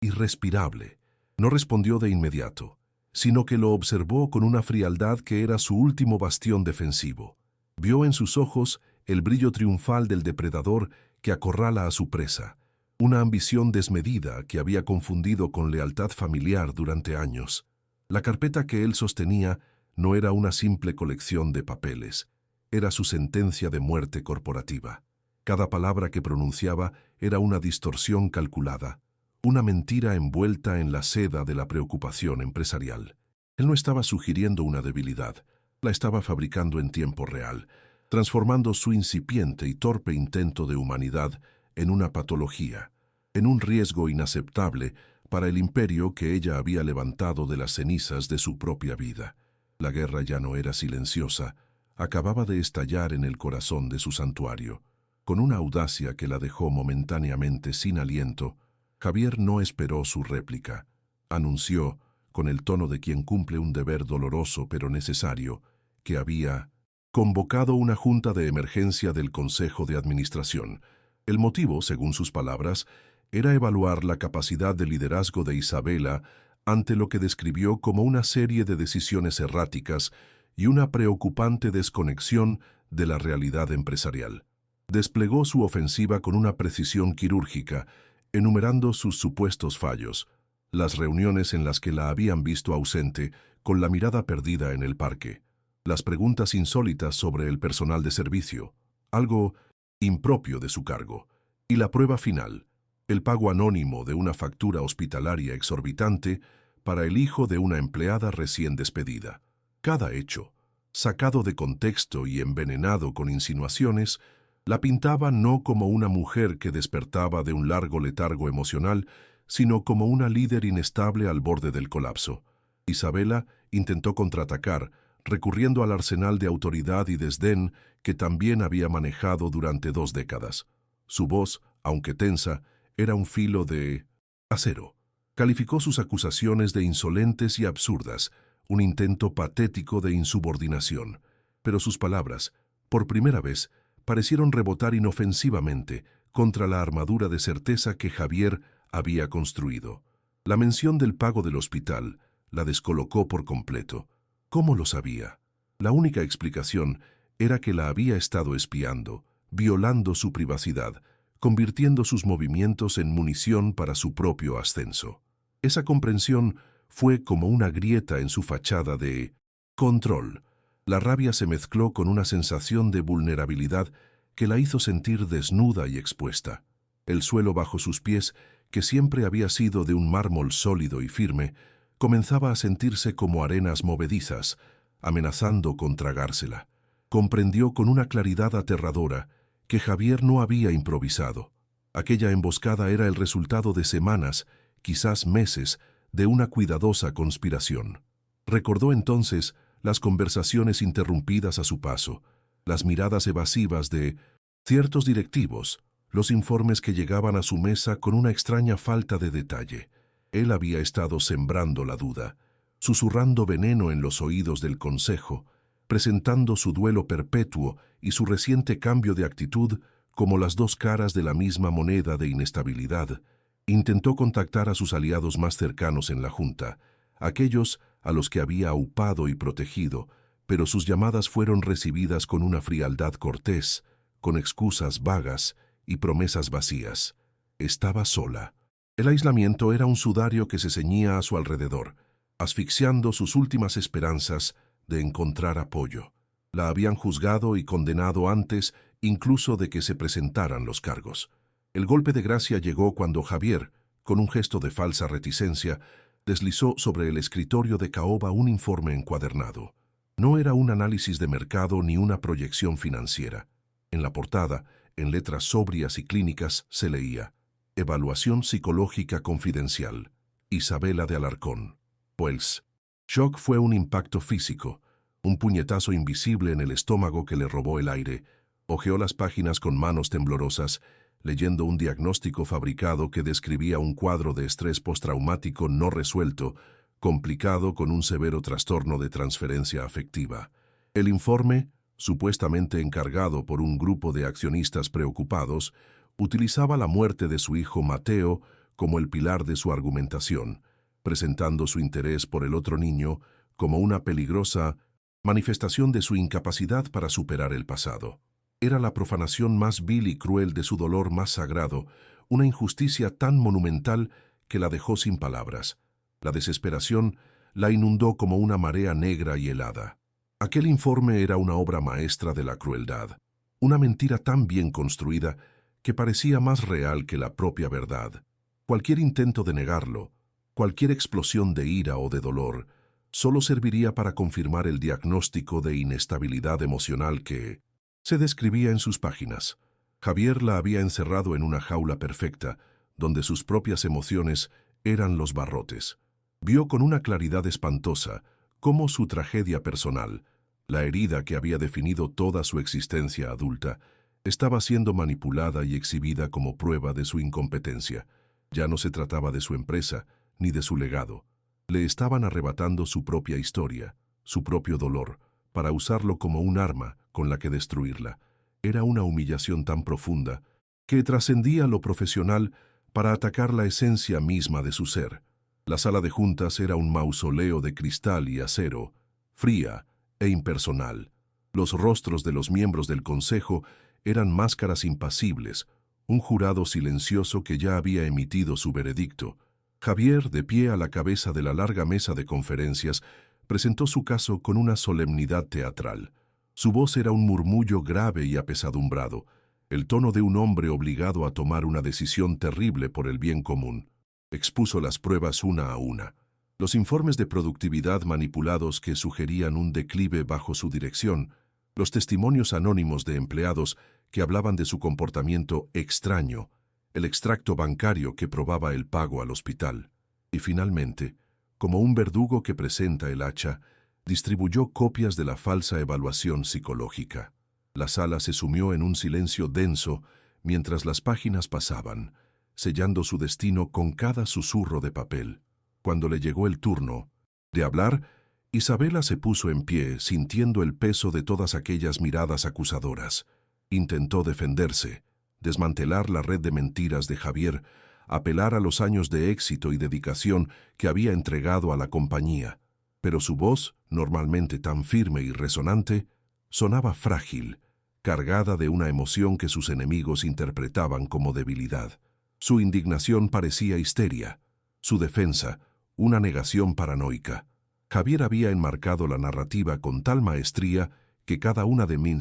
irrespirable. No respondió de inmediato, sino que lo observó con una frialdad que era su último bastión defensivo. Vio en sus ojos el brillo triunfal del depredador que acorrala a su presa, una ambición desmedida que había confundido con lealtad familiar durante años. La carpeta que él sostenía no era una simple colección de papeles, era su sentencia de muerte corporativa. Cada palabra que pronunciaba era una distorsión calculada, una mentira envuelta en la seda de la preocupación empresarial. Él no estaba sugiriendo una debilidad, la estaba fabricando en tiempo real, transformando su incipiente y torpe intento de humanidad en una patología, en un riesgo inaceptable para el imperio que ella había levantado de las cenizas de su propia vida. La guerra ya no era silenciosa, acababa de estallar en el corazón de su santuario. Con una audacia que la dejó momentáneamente sin aliento, Javier no esperó su réplica. Anunció, con el tono de quien cumple un deber doloroso pero necesario, que había convocado una junta de emergencia del Consejo de Administración. El motivo, según sus palabras, era evaluar la capacidad de liderazgo de Isabela ante lo que describió como una serie de decisiones erráticas y una preocupante desconexión de la realidad empresarial. Desplegó su ofensiva con una precisión quirúrgica, enumerando sus supuestos fallos, las reuniones en las que la habían visto ausente, con la mirada perdida en el parque, las preguntas insólitas sobre el personal de servicio, algo impropio de su cargo, y la prueba final, el pago anónimo de una factura hospitalaria exorbitante para el hijo de una empleada recién despedida. Cada hecho, sacado de contexto y envenenado con insinuaciones, la pintaba no como una mujer que despertaba de un largo letargo emocional, sino como una líder inestable al borde del colapso. Isabela intentó contraatacar, recurriendo al arsenal de autoridad y desdén que también había manejado durante 2 décadas. Su voz, aunque tensa, era un filo de acero. Calificó sus acusaciones de insolentes y absurdas, un intento patético de insubordinación. Pero sus palabras, por primera vez, parecieron rebotar inofensivamente contra la armadura de certeza que Javier había construido. La mención del pago del hospital la descolocó por completo. ¿Cómo lo sabía? La única explicación era que la había estado espiando, violando su privacidad, convirtiendo sus movimientos en munición para su propio ascenso. Esa comprensión fue como una grieta en su fachada de control. La rabia se mezcló con una sensación de vulnerabilidad que la hizo sentir desnuda y expuesta. El suelo bajo sus pies, que siempre había sido de un mármol sólido y firme, comenzaba a sentirse como arenas movedizas, amenazando con tragársela. Comprendió con una claridad aterradora que Javier no había improvisado. Aquella emboscada era el resultado de semanas, quizás meses, de una cuidadosa conspiración. Recordó entonces las conversaciones interrumpidas a su paso, las miradas evasivas de ciertos directivos, los informes que llegaban a su mesa con una extraña falta de detalle. Él había estado sembrando la duda, susurrando veneno en los oídos del consejo, presentando su duelo perpetuo y su reciente cambio de actitud como las dos caras de la misma moneda de inestabilidad. Intentó contactar a sus aliados más cercanos en la Junta, aquellos a los que había aupado y protegido, pero sus llamadas fueron recibidas con una frialdad cortés, con excusas vagas y promesas vacías. Estaba sola. El aislamiento era un sudario que se ceñía a su alrededor, asfixiando sus últimas esperanzas de encontrar apoyo. La habían juzgado y condenado antes incluso de que se presentaran los cargos. El golpe de gracia llegó cuando Javier, con un gesto de falsa reticencia, deslizó sobre el escritorio de Caoba un informe encuadernado. No era un análisis de mercado ni una proyección financiera. En la portada, en letras sobrias y clínicas, se leía: Evaluación psicológica confidencial. Isabela de Alarcón. Wells. Shock fue un impacto físico, un puñetazo invisible en el estómago que le robó el aire. Hojeó las páginas con manos temblorosas, leyendo un diagnóstico fabricado que describía un cuadro de estrés postraumático no resuelto, complicado con un severo trastorno de transferencia afectiva. El informe, supuestamente encargado por un grupo de accionistas preocupados, utilizaba la muerte de su hijo Mateo como el pilar de su argumentación, presentando su interés por el otro niño como una peligrosa manifestación de su incapacidad para superar el pasado. Era la profanación más vil y cruel de su dolor más sagrado, una injusticia tan monumental que la dejó sin palabras. La desesperación la inundó como una marea negra y helada. Aquel informe era una obra maestra de la crueldad, una mentira tan bien construida que parecía más real que la propia verdad. Cualquier intento de negarlo, cualquier explosión de ira o de dolor, solo serviría para confirmar el diagnóstico de inestabilidad emocional que se describía en sus páginas. Javier la había encerrado en una jaula perfecta, donde sus propias emociones eran los barrotes. Vio con una claridad espantosa cómo su tragedia personal, la herida que había definido toda su existencia adulta, estaba siendo manipulada y exhibida como prueba de su incompetencia. Ya no se trataba de su empresa, ni de su legado. Le estaban arrebatando su propia historia, su propio dolor, para usarlo como un arma con la que destruirla. Era una humillación tan profunda que trascendía lo profesional para atacar la esencia misma de su ser. La sala de juntas era un mausoleo de cristal y acero, fría e impersonal. Los rostros de los miembros del consejo eran máscaras impasibles, un jurado silencioso que ya había emitido su veredicto. Javier, de pie a la cabeza de la larga mesa de conferencias, presentó su caso con una solemnidad teatral. Su voz era un murmullo grave y apesadumbrado, el tono de un hombre obligado a tomar una decisión terrible por el bien común. Expuso las pruebas una a una. Los informes de productividad manipulados que sugerían un declive bajo su dirección, los testimonios anónimos de empleados que hablaban de su comportamiento extraño, el extracto bancario que probaba el pago al hospital. Y finalmente, como un verdugo que presenta el hacha, distribuyó copias de la falsa evaluación psicológica. La sala se sumió en un silencio denso mientras las páginas pasaban, sellando su destino con cada susurro de papel. Cuando le llegó el turno de hablar, Isabela se puso en pie, sintiendo el peso de todas aquellas miradas acusadoras. Intentó defenderse, desmantelar la red de mentiras de Javier, apelar a los años de éxito y dedicación que había entregado a la compañía, pero su voz, normalmente tan firme y resonante, sonaba frágil, cargada de una emoción que sus enemigos interpretaban como debilidad. Su indignación parecía histeria, su defensa, una negación paranoica. Javier había enmarcado la narrativa con tal maestría que cada una de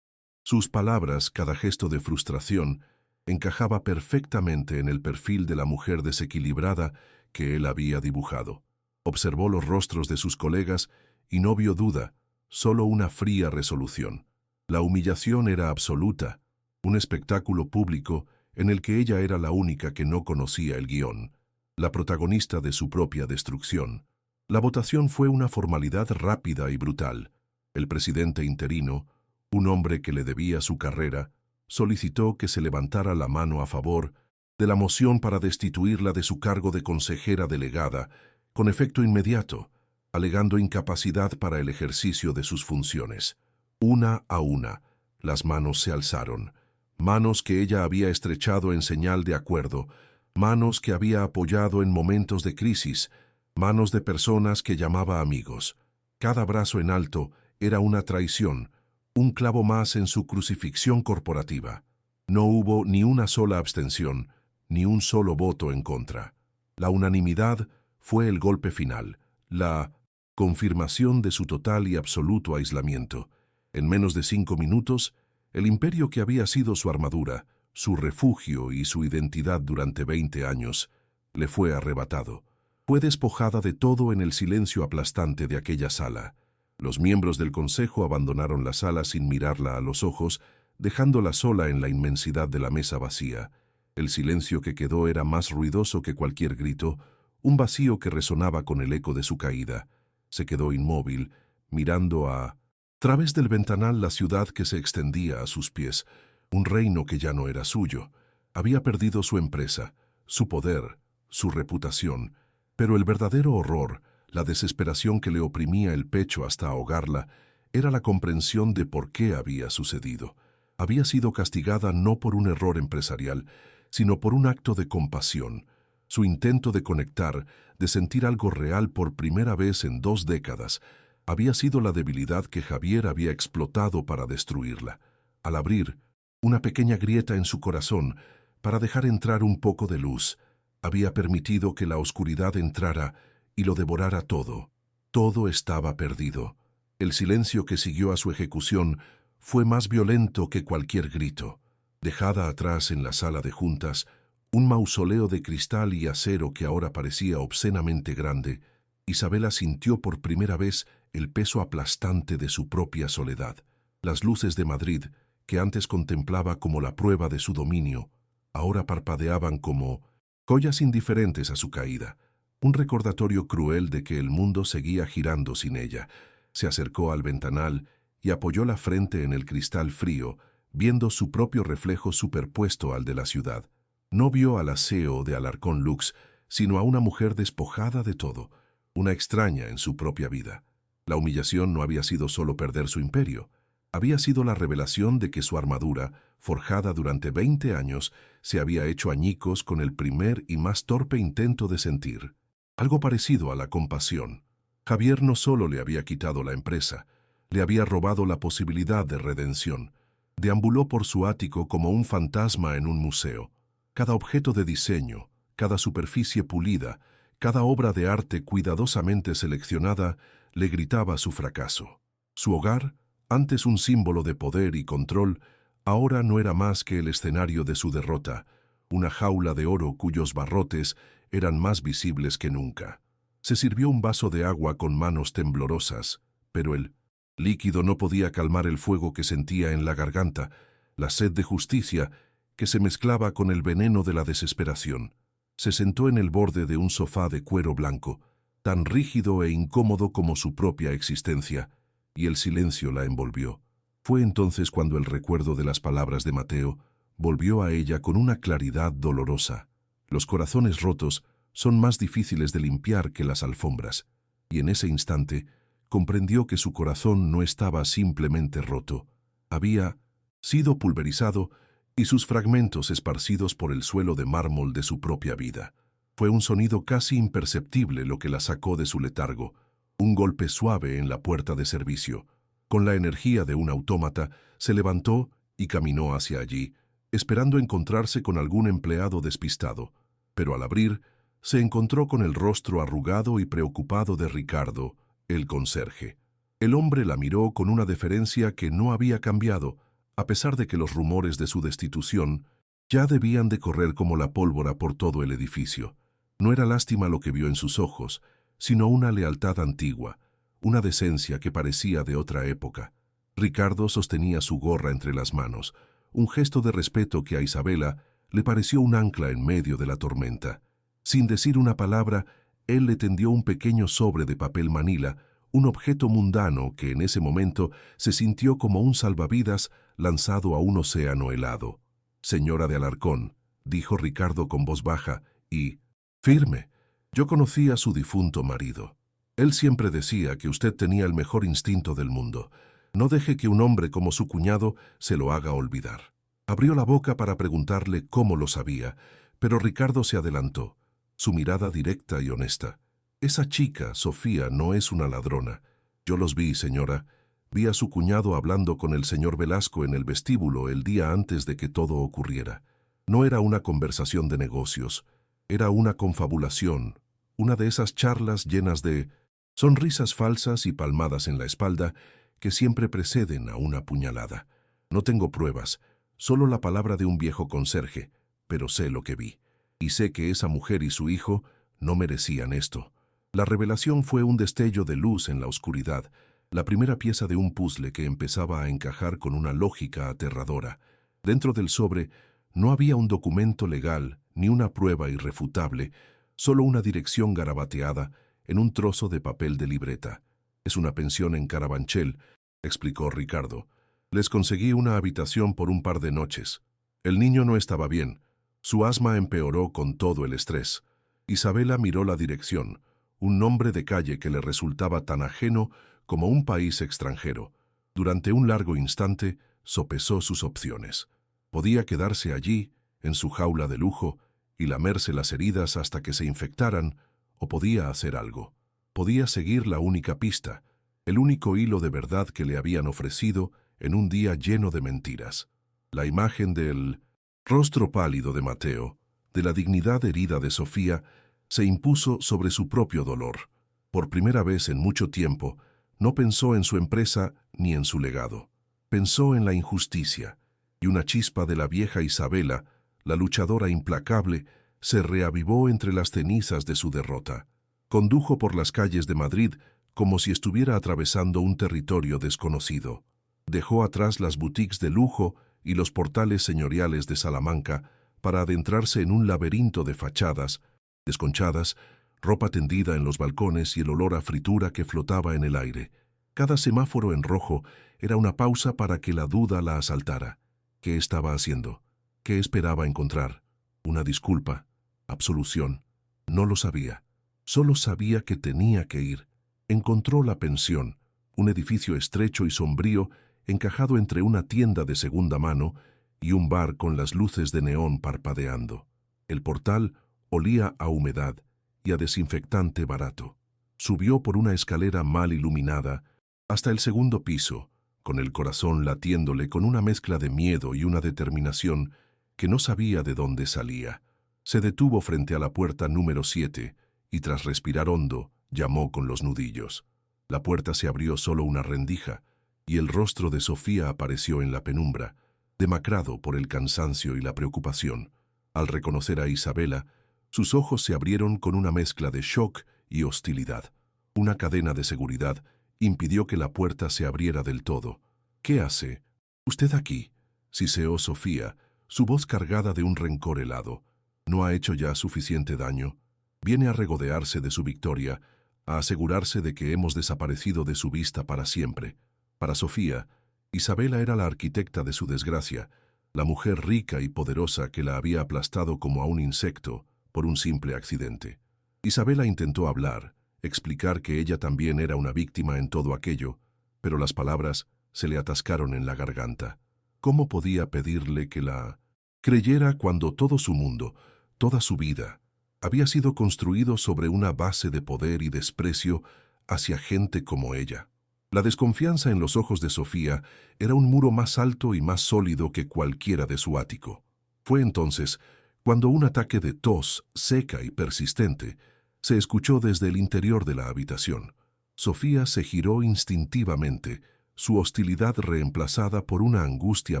sus palabras, cada gesto de frustración, encajaba perfectamente en el perfil de la mujer desequilibrada que él había dibujado. Observó los rostros de sus colegas y no vio duda, solo una fría resolución. La humillación era absoluta, un espectáculo público en el que ella era la única que no conocía el guión, la protagonista de su propia destrucción. La votación fue una formalidad rápida y brutal. El presidente interino, un hombre que le debía su carrera, solicitó que se levantara la mano a favor de la moción para destituirla de su cargo de consejera delegada, con efecto inmediato, alegando incapacidad para el ejercicio de sus funciones. Una a una, las manos se alzaron, manos que ella había estrechado en señal de acuerdo, manos que había apoyado en momentos de crisis, manos de personas que llamaba amigos. Cada brazo en alto era una traición, un clavo más en su crucifixión corporativa. No hubo ni una sola abstención, ni un solo voto en contra. La unanimidad fue el golpe final, la confirmación de su total y absoluto aislamiento. En menos de 5 minutos, el imperio que había sido su armadura, su refugio y su identidad durante 20 años, le fue arrebatado. Fue despojada de todo en el silencio aplastante de aquella sala. Los miembros del consejo abandonaron la sala sin mirarla a los ojos, dejándola sola en la inmensidad de la mesa vacía. El silencio que quedó era más ruidoso que cualquier grito, un vacío que resonaba con el eco de su caída. Se quedó inmóvil, mirando a través del ventanal la ciudad que se extendía a sus pies, un reino que ya no era suyo. Había perdido su empresa, su poder, su reputación, pero el verdadero horror, la desesperación que le oprimía el pecho hasta ahogarla, era la comprensión de por qué había sucedido. Había sido castigada no por un error empresarial, sino por un acto de compasión. Su intento de conectar, de sentir algo real por primera vez en 2 décadas, había sido la debilidad que Javier había explotado para destruirla. Al abrir una pequeña grieta en su corazón, para dejar entrar un poco de luz, había permitido que la oscuridad entrara y lo devorara todo. Todo estaba perdido. El silencio que siguió a su ejecución fue más violento que cualquier grito. Dejada atrás en la sala de juntas, un mausoleo de cristal y acero que ahora parecía obscenamente grande, Isabela sintió por primera vez el peso aplastante de su propia soledad. Las luces de Madrid, que antes contemplaba como la prueba de su dominio, ahora parpadeaban como joyas indiferentes a su caída, un recordatorio cruel de que el mundo seguía girando sin ella. Se acercó al ventanal y apoyó la frente en el cristal frío, viendo su propio reflejo superpuesto al de la ciudad. No vio al aseo de Alarcón Lux, sino a una mujer despojada de todo, una extraña en su propia vida. La humillación no había sido solo perder su imperio, había sido la revelación de que su armadura, forjada durante 20 años, se había hecho añicos con el primer y más torpe intento de sentir. Algo parecido a la compasión. Javier no solo le había quitado la empresa, le había robado la posibilidad de redención. Deambuló por su ático como un fantasma en un museo. Cada objeto de diseño, cada superficie pulida, cada obra de arte cuidadosamente seleccionada, le gritaba su fracaso. Su hogar, antes un símbolo de poder y control, ahora no era más que el escenario de su derrota, una jaula de oro cuyos barrotes eran más visibles que nunca. Se sirvió un vaso de agua con manos temblorosas, pero el líquido no podía calmar el fuego que sentía en la garganta, la sed de justicia que se mezclaba con el veneno de la desesperación. Se sentó en el borde de un sofá de cuero blanco, tan rígido e incómodo como su propia existencia, y el silencio la envolvió. Fue entonces cuando el recuerdo de las palabras de Mateo volvió a ella con una claridad dolorosa. Los corazones rotos son más difíciles de limpiar que las alfombras, y en ese instante comprendió que su corazón no estaba simplemente roto, había sido pulverizado y sus fragmentos esparcidos por el suelo de mármol de su propia vida. Fue un sonido casi imperceptible lo que la sacó de su letargo, un golpe suave en la puerta de servicio. Con la energía de un autómata, se levantó y caminó hacia allí, esperando encontrarse con algún empleado despistado, pero al abrir, se encontró con el rostro arrugado y preocupado de Ricardo, el conserje. El hombre la miró con una deferencia que no había cambiado, a pesar de que los rumores de su destitución ya debían de correr como la pólvora por todo el edificio. No era lástima lo que vio en sus ojos, sino una lealtad antigua, una decencia que parecía de otra época. Ricardo sostenía su gorra entre las manos, un gesto de respeto que a Isabela le pareció un ancla en medio de la tormenta. Sin decir una palabra, él le tendió un pequeño sobre de papel manila, un objeto mundano que en ese momento se sintió como un salvavidas lanzado a un océano helado. «Señora de Alarcón», dijo Ricardo con voz baja y firme, «yo conocí a su difunto marido. Él siempre decía que usted tenía el mejor instinto del mundo. No deje que un hombre como su cuñado se lo haga olvidar». Abrió la boca para preguntarle cómo lo sabía, pero Ricardo se adelantó, su mirada directa y honesta. «Esa chica, Sofía, no es una ladrona. Yo los vi, señora. Vi a su cuñado hablando con el señor Velasco en el vestíbulo el día antes de que todo ocurriera. No era una conversación de negocios, era una confabulación, una de esas charlas llenas de sonrisas falsas y palmadas en la espalda que siempre preceden a una puñalada. No tengo pruebas, solo la palabra de un viejo conserje, pero sé lo que vi. Y sé que esa mujer y su hijo no merecían esto». La revelación fue un destello de luz en la oscuridad, la primera pieza de un puzzle que empezaba a encajar con una lógica aterradora. Dentro del sobre no había un documento legal ni una prueba irrefutable, solo una dirección garabateada en un trozo de papel de libreta. «Es una pensión en Carabanchel», explicó Ricardo. «Les conseguí una habitación por un par de noches. El niño no estaba bien. Su asma empeoró con todo el estrés». Isabela miró la dirección, un nombre de calle que le resultaba tan ajeno como un país extranjero. Durante un largo instante sopesó sus opciones. Podía quedarse allí, en su jaula de lujo, y lamerse las heridas hasta que se infectaran, o podía hacer algo. Podía seguir la única pista, el único hilo de verdad que le habían ofrecido en un día lleno de mentiras. La imagen del rostro pálido de Mateo, de la dignidad herida de Sofía, se impuso sobre su propio dolor. Por primera vez en mucho tiempo, no pensó en su empresa ni en su legado. Pensó en la injusticia, y una chispa de la vieja Isabela, la luchadora implacable, se reavivó entre las cenizas de su derrota. Condujo por las calles de Madrid como si estuviera atravesando un territorio desconocido. Dejó atrás las boutiques de lujo y los portales señoriales de Salamanca para adentrarse en un laberinto de fachadas desconchadas, ropa tendida en los balcones y el olor a fritura que flotaba en el aire. Cada semáforo en rojo era una pausa para que la duda la asaltara. ¿Qué estaba haciendo? ¿Qué esperaba encontrar? ¿Una disculpa? ¿Absolución? No lo sabía. Solo sabía que tenía que ir. Encontró la pensión, un edificio estrecho y sombrío encajado entre una tienda de segunda mano y un bar con las luces de neón parpadeando. El portal olía a humedad y a desinfectante barato. Subió por una escalera mal iluminada hasta el segundo piso, con el corazón latiéndole con una mezcla de miedo y una determinación que no sabía de dónde salía. Se detuvo frente a la puerta número 7 y tras respirar hondo, llamó con los nudillos. La puerta se abrió solo una rendija y el rostro de Sofía apareció en la penumbra, demacrado por el cansancio y la preocupación. Al reconocer a Isabela, sus ojos se abrieron con una mezcla de shock y hostilidad. Una cadena de seguridad impidió que la puerta se abriera del todo. «¿Qué hace usted aquí?», siseó Sofía, su voz cargada de un rencor helado. «¿No ha hecho ya suficiente daño? Viene a regodearse de su victoria, a asegurarse de que hemos desaparecido de su vista para siempre». Para Sofía, Isabela era la arquitecta de su desgracia, la mujer rica y poderosa que la había aplastado como a un insecto por un simple accidente. Isabela intentó hablar, explicar que ella también era una víctima en todo aquello, pero las palabras se le atascaron en la garganta. ¿Cómo podía pedirle que la creyera cuando todo su mundo, toda su vida, había sido construido sobre una base de poder y desprecio hacia gente como ella? La desconfianza en los ojos de Sofía era un muro más alto y más sólido que cualquiera de su ático. Fue entonces cuando un ataque de tos seca y persistente se escuchó desde el interior de la habitación. Sofía se giró instintivamente, su hostilidad reemplazada por una angustia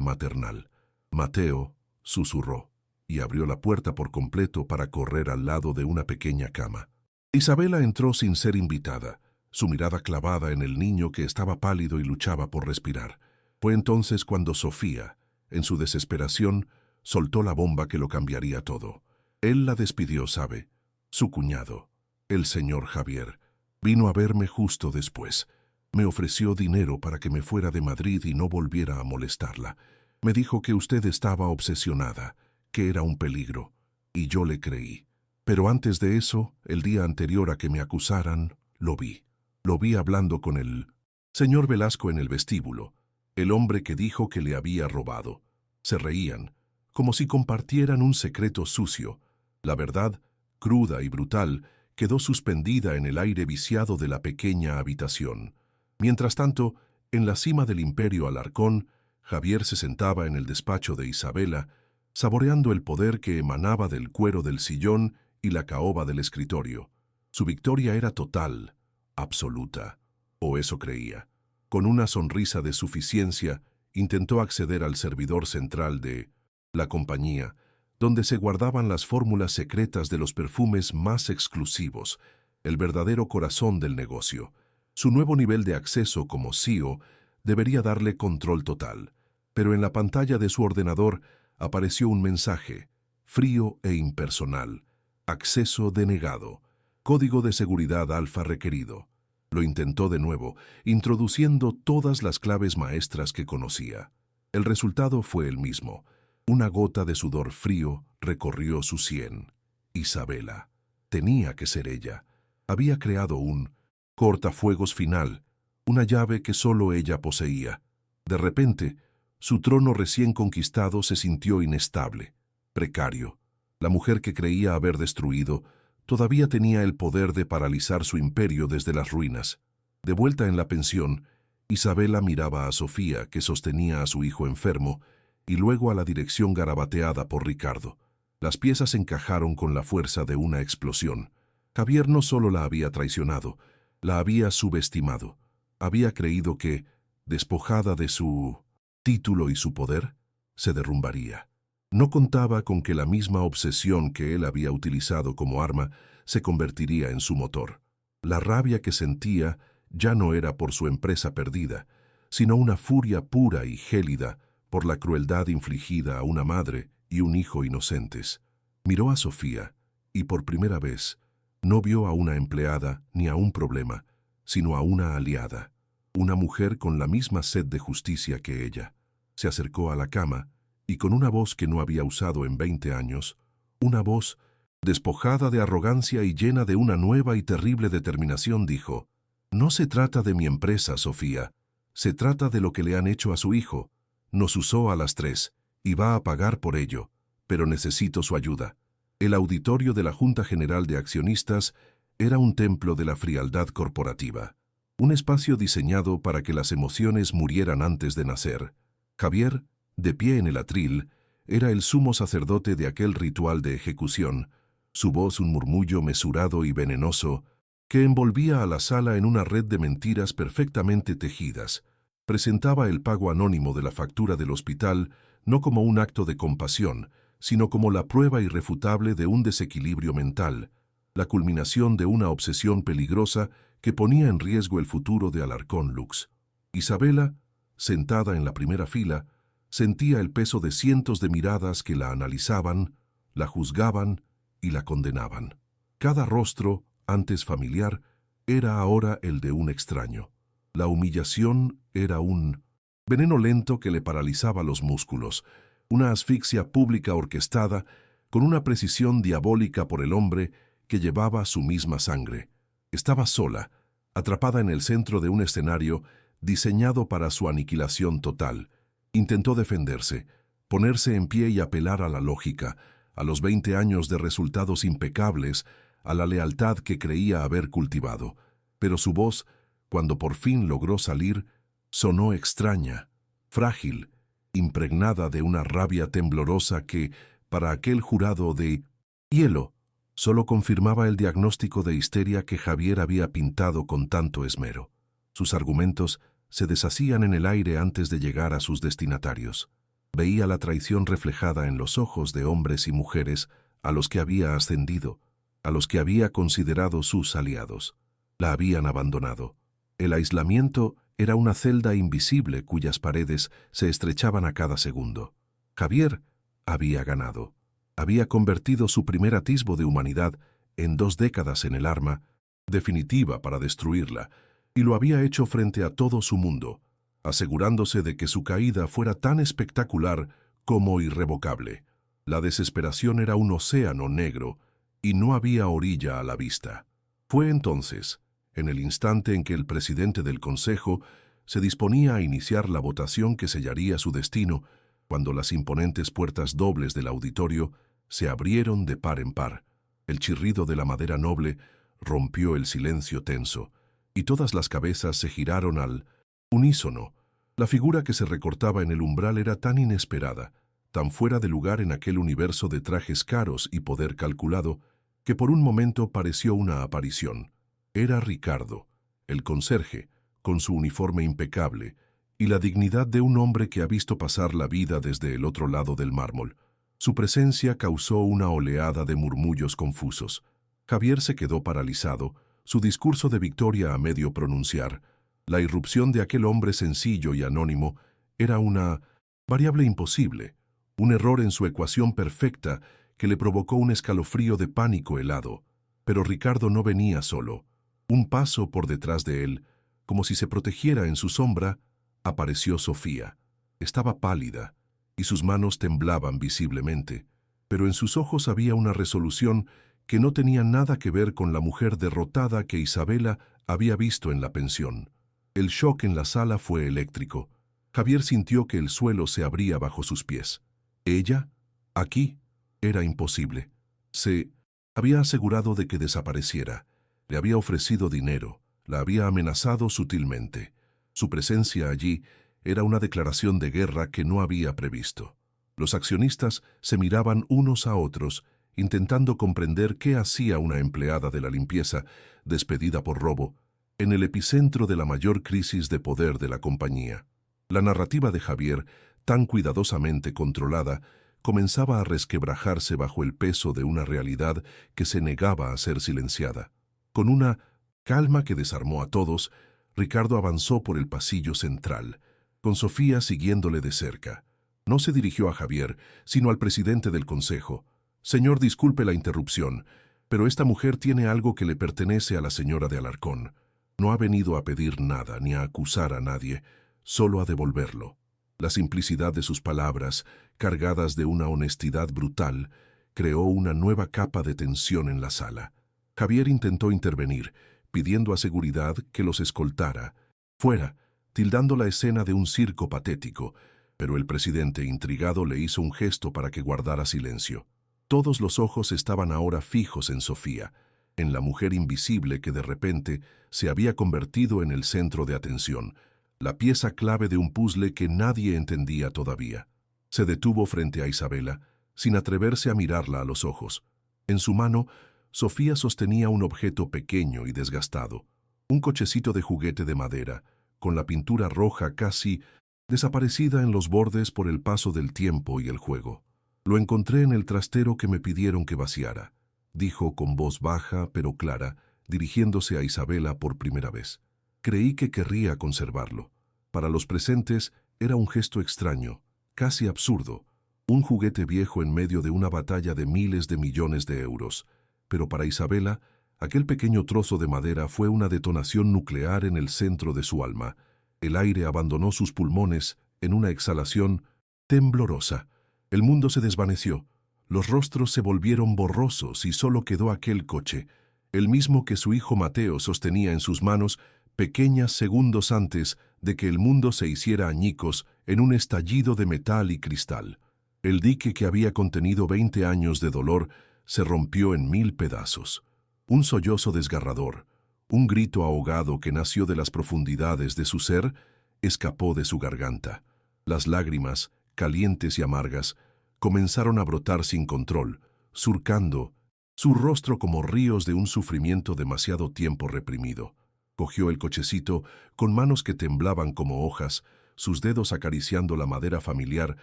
maternal. «Mateo», susurró, y abrió la puerta por completo para correr al lado de una pequeña cama. Isabela entró sin ser invitada, su mirada clavada en el niño que estaba pálido y luchaba por respirar. Fue entonces cuando Sofía, en su desesperación, soltó la bomba que lo cambiaría todo. Él la despidió, ¿sabe? Su cuñado, el señor Javier, vino a verme justo después. Me ofreció dinero para que me fuera de Madrid y no volviera a molestarla. Me dijo que usted estaba obsesionada, que era un peligro, y yo le creí. Pero antes de eso, el día anterior a que me acusaran, lo vi. Lo vi hablando con el señor Velasco en el vestíbulo, el hombre que dijo que le había robado. Se reían, como si compartieran un secreto sucio. La verdad, cruda y brutal, quedó suspendida en el aire viciado de la pequeña habitación. Mientras tanto, en la cima del Imperio Alarcón, Javier se sentaba en el despacho de Isabela, saboreando el poder que emanaba del cuero del sillón y la caoba del escritorio. Su victoria era total, absoluta, o eso creía. Con una sonrisa de suficiencia, intentó acceder al servidor central de la compañía, donde se guardaban las fórmulas secretas de los perfumes más exclusivos, el verdadero corazón del negocio. Su nuevo nivel de acceso como CEO debería darle control total, pero en la pantalla de su ordenador apareció un mensaje, frío e impersonal: acceso denegado, código de seguridad alfa requerido. Lo intentó de nuevo, introduciendo todas las claves maestras que conocía. El resultado fue el mismo. Una gota de sudor frío recorrió su sien. Isabela. Tenía que ser ella. Había creado un cortafuegos final, una llave que solo ella poseía. De repente, su trono recién conquistado se sintió inestable, precario. La mujer que creía haber destruido todavía tenía el poder de paralizar su imperio desde las ruinas. De vuelta en la pensión, Isabela miraba a Sofía, que sostenía a su hijo enfermo, y luego a la dirección garabateada por Ricardo. Las piezas encajaron con la fuerza de una explosión. Javier no solo la había traicionado, la había subestimado. Había creído que, despojada de su título y su poder, se derrumbaría. No contaba con que la misma obsesión que él había utilizado como arma se convertiría en su motor. La rabia que sentía ya no era por su empresa perdida, sino una furia pura y gélida por la crueldad infligida a una madre y un hijo inocentes. Miró a Sofía y por primera vez no vio a una empleada ni a un problema, sino a una aliada, una mujer con la misma sed de justicia que ella. Se acercó a la cama y con una voz que no había usado en 20 años, una voz despojada de arrogancia y llena de una nueva y terrible determinación, dijo: «No se trata de mi empresa, Sofía, se trata de lo que le han hecho a su hijo. Nos usó a las 3 y va a pagar por ello, pero necesito su ayuda». El auditorio de la Junta General de Accionistas era un templo de la frialdad corporativa, un espacio diseñado para que las emociones murieran antes de nacer. Javier, de pie en el atril, era el sumo sacerdote de aquel ritual de ejecución, su voz un murmullo mesurado y venenoso que envolvía a la sala en una red de mentiras perfectamente tejidas. Presentaba el pago anónimo de la factura del hospital no como un acto de compasión, sino como la prueba irrefutable de un desequilibrio mental, la culminación de una obsesión peligrosa que ponía en riesgo el futuro de Alarcón Lux. Isabela, sentada en la primera fila, sentía el peso de cientos de miradas que la analizaban, la juzgaban y la condenaban. Cada rostro, antes familiar, era ahora el de un extraño. La humillación era un veneno lento que le paralizaba los músculos, una asfixia pública orquestada con una precisión diabólica por el hombre que llevaba su misma sangre. Estaba sola, atrapada en el centro de un escenario diseñado para su aniquilación total. Intentó defenderse, ponerse en pie y apelar a la lógica, a los 20 años de resultados impecables, a la lealtad que creía haber cultivado. Pero su voz, cuando por fin logró salir, sonó extraña, frágil, impregnada de una rabia temblorosa que, para aquel jurado de hielo, solo confirmaba el diagnóstico de histeria que Javier había pintado con tanto esmero. Sus argumentos se deshacían en el aire antes de llegar a sus destinatarios. Veía la traición reflejada en los ojos de hombres y mujeres a los que había ascendido, a los que había considerado sus aliados. La habían abandonado. El aislamiento era una celda invisible cuyas paredes se estrechaban a cada segundo. Javier había ganado. Había convertido su primer atisbo de humanidad en 2 décadas en el arma definitiva para destruirla, y lo había hecho frente a todo su mundo, asegurándose de que su caída fuera tan espectacular como irrevocable. La desesperación era un océano negro y no había orilla a la vista. Fue entonces, en el instante en que el presidente del Consejo se disponía a iniciar la votación que sellaría su destino, cuando las imponentes puertas dobles del auditorio se abrieron de par en par. El chirrido de la madera noble rompió el silencio tenso, y todas las cabezas se giraron al unísono. La figura que se recortaba en el umbral era tan inesperada, tan fuera de lugar en aquel universo de trajes caros y poder calculado, que por un momento pareció una aparición. Era Ricardo, el conserje, con su uniforme impecable, y la dignidad de un hombre que ha visto pasar la vida desde el otro lado del mármol. Su presencia causó una oleada de murmullos confusos. Javier se quedó paralizado, su discurso de victoria a medio pronunciar. La irrupción de aquel hombre sencillo y anónimo era una variable imposible, un error en su ecuación perfecta que le provocó un escalofrío de pánico helado. Pero Ricardo no venía solo. Un paso por detrás de él, como si se protegiera en su sombra, apareció Sofía. Estaba pálida, y sus manos temblaban visiblemente, pero en sus ojos había una resolución que no tenía nada que ver con la mujer derrotada que Isabela había visto en la pensión. El shock en la sala fue eléctrico. Javier sintió que el suelo se abría bajo sus pies. ¿Ella? ¿Aquí? Era imposible. Se había asegurado de que desapareciera. Le había ofrecido dinero, la había amenazado sutilmente. Su presencia allí era una declaración de guerra que no había previsto. Los accionistas se miraban unos a otros, intentando comprender qué hacía una empleada de la limpieza, despedida por robo, en el epicentro de la mayor crisis de poder de la compañía. La narrativa de Javier, tan cuidadosamente controlada, comenzaba a resquebrajarse bajo el peso de una realidad que se negaba a ser silenciada. Con una calma que desarmó a todos, Ricardo avanzó por el pasillo central, con Sofía siguiéndole de cerca. No se dirigió a Javier, sino al presidente del consejo. «Señor, disculpe la interrupción, pero esta mujer tiene algo que le pertenece a la señora de Alarcón. No ha venido a pedir nada ni a acusar a nadie, solo a devolverlo». La simplicidad de sus palabras, cargadas de una honestidad brutal, creó una nueva capa de tensión en la sala. Javier intentó intervenir, pidiendo a seguridad que los escoltara fuera, tildando la escena de un circo patético, pero el presidente, intrigado, le hizo un gesto para que guardara silencio. Todos los ojos estaban ahora fijos en Sofía, en la mujer invisible que de repente se había convertido en el centro de atención, la pieza clave de un puzzle que nadie entendía todavía. Se detuvo frente a Isabela, sin atreverse a mirarla a los ojos. En su mano, Sofía sostenía un objeto pequeño y desgastado, un cochecito de juguete de madera, con la pintura roja casi desaparecida en los bordes por el paso del tiempo y el juego. Lo encontré en el trastero que me pidieron que vaciara. dijo con voz baja pero clara, dirigiéndose a Isabela por primera vez. Creí que querría conservarlo. Para los presentes era un gesto extraño, casi absurdo, un juguete viejo en medio de una batalla de miles de millones de euros. Pero para Isabela, aquel pequeño trozo de madera fue una detonación nuclear en el centro de su alma. El aire abandonó sus pulmones en una exhalación temblorosa. El mundo se desvaneció. Los rostros se volvieron borrosos y solo quedó aquel coche, el mismo que su hijo Mateo sostenía en sus manos pequeños segundos antes de que el mundo se hiciera añicos en un estallido de metal y cristal. El dique que había contenido 20 años de dolor se rompió en 1000 pedazos. Un sollozo desgarrador, un grito ahogado que nació de las profundidades de su ser, escapó de su garganta. Las lágrimas, calientes y amargas, comenzaron a brotar sin control, surcando su rostro como ríos de un sufrimiento demasiado tiempo reprimido. Cogió el cochecito con manos que temblaban como hojas, sus dedos acariciando la madera familiar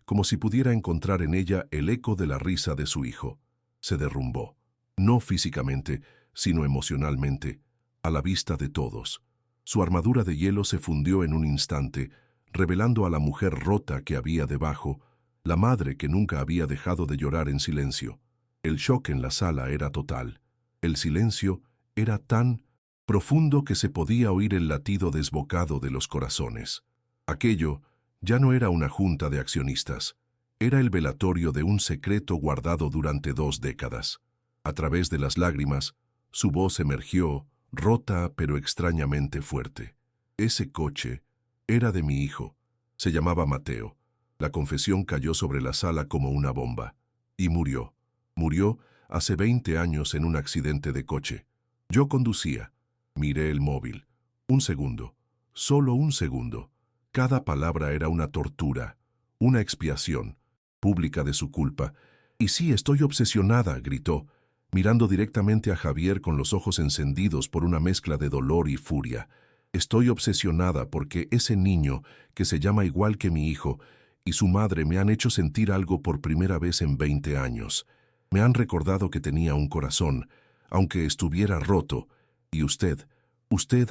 como si pudiera encontrar en ella el eco de la risa de su hijo. Se derrumbó, no físicamente, sino emocionalmente, a la vista de todos. Su armadura de hielo se fundió en un instante, revelando a la mujer rota que había debajo, la madre que nunca había dejado de llorar en silencio. El shock en la sala era total. El silencio era tan profundo que se podía oír el latido desbocado de los corazones. Aquello ya no era una junta de accionistas, era el velatorio de un secreto guardado durante 2 décadas. A través de las lágrimas, su voz emergió, rota pero extrañamente fuerte. Ese coche era de mi hijo. Se llamaba Mateo. La confesión cayó sobre la sala como una bomba. Y murió. Murió hace 20 años en un accidente de coche. Yo conducía. Miré el móvil. Un segundo. Solo un segundo. Cada palabra era una tortura, una expiación pública de su culpa. Y sí, estoy obsesionada, gritó, mirando directamente a Javier con los ojos encendidos por una mezcla de dolor y furia. Estoy obsesionada porque ese niño, que se llama igual que mi hijo, y su madre me han hecho sentir algo por primera vez en 20 años. Me han recordado que tenía un corazón, aunque estuviera roto, y usted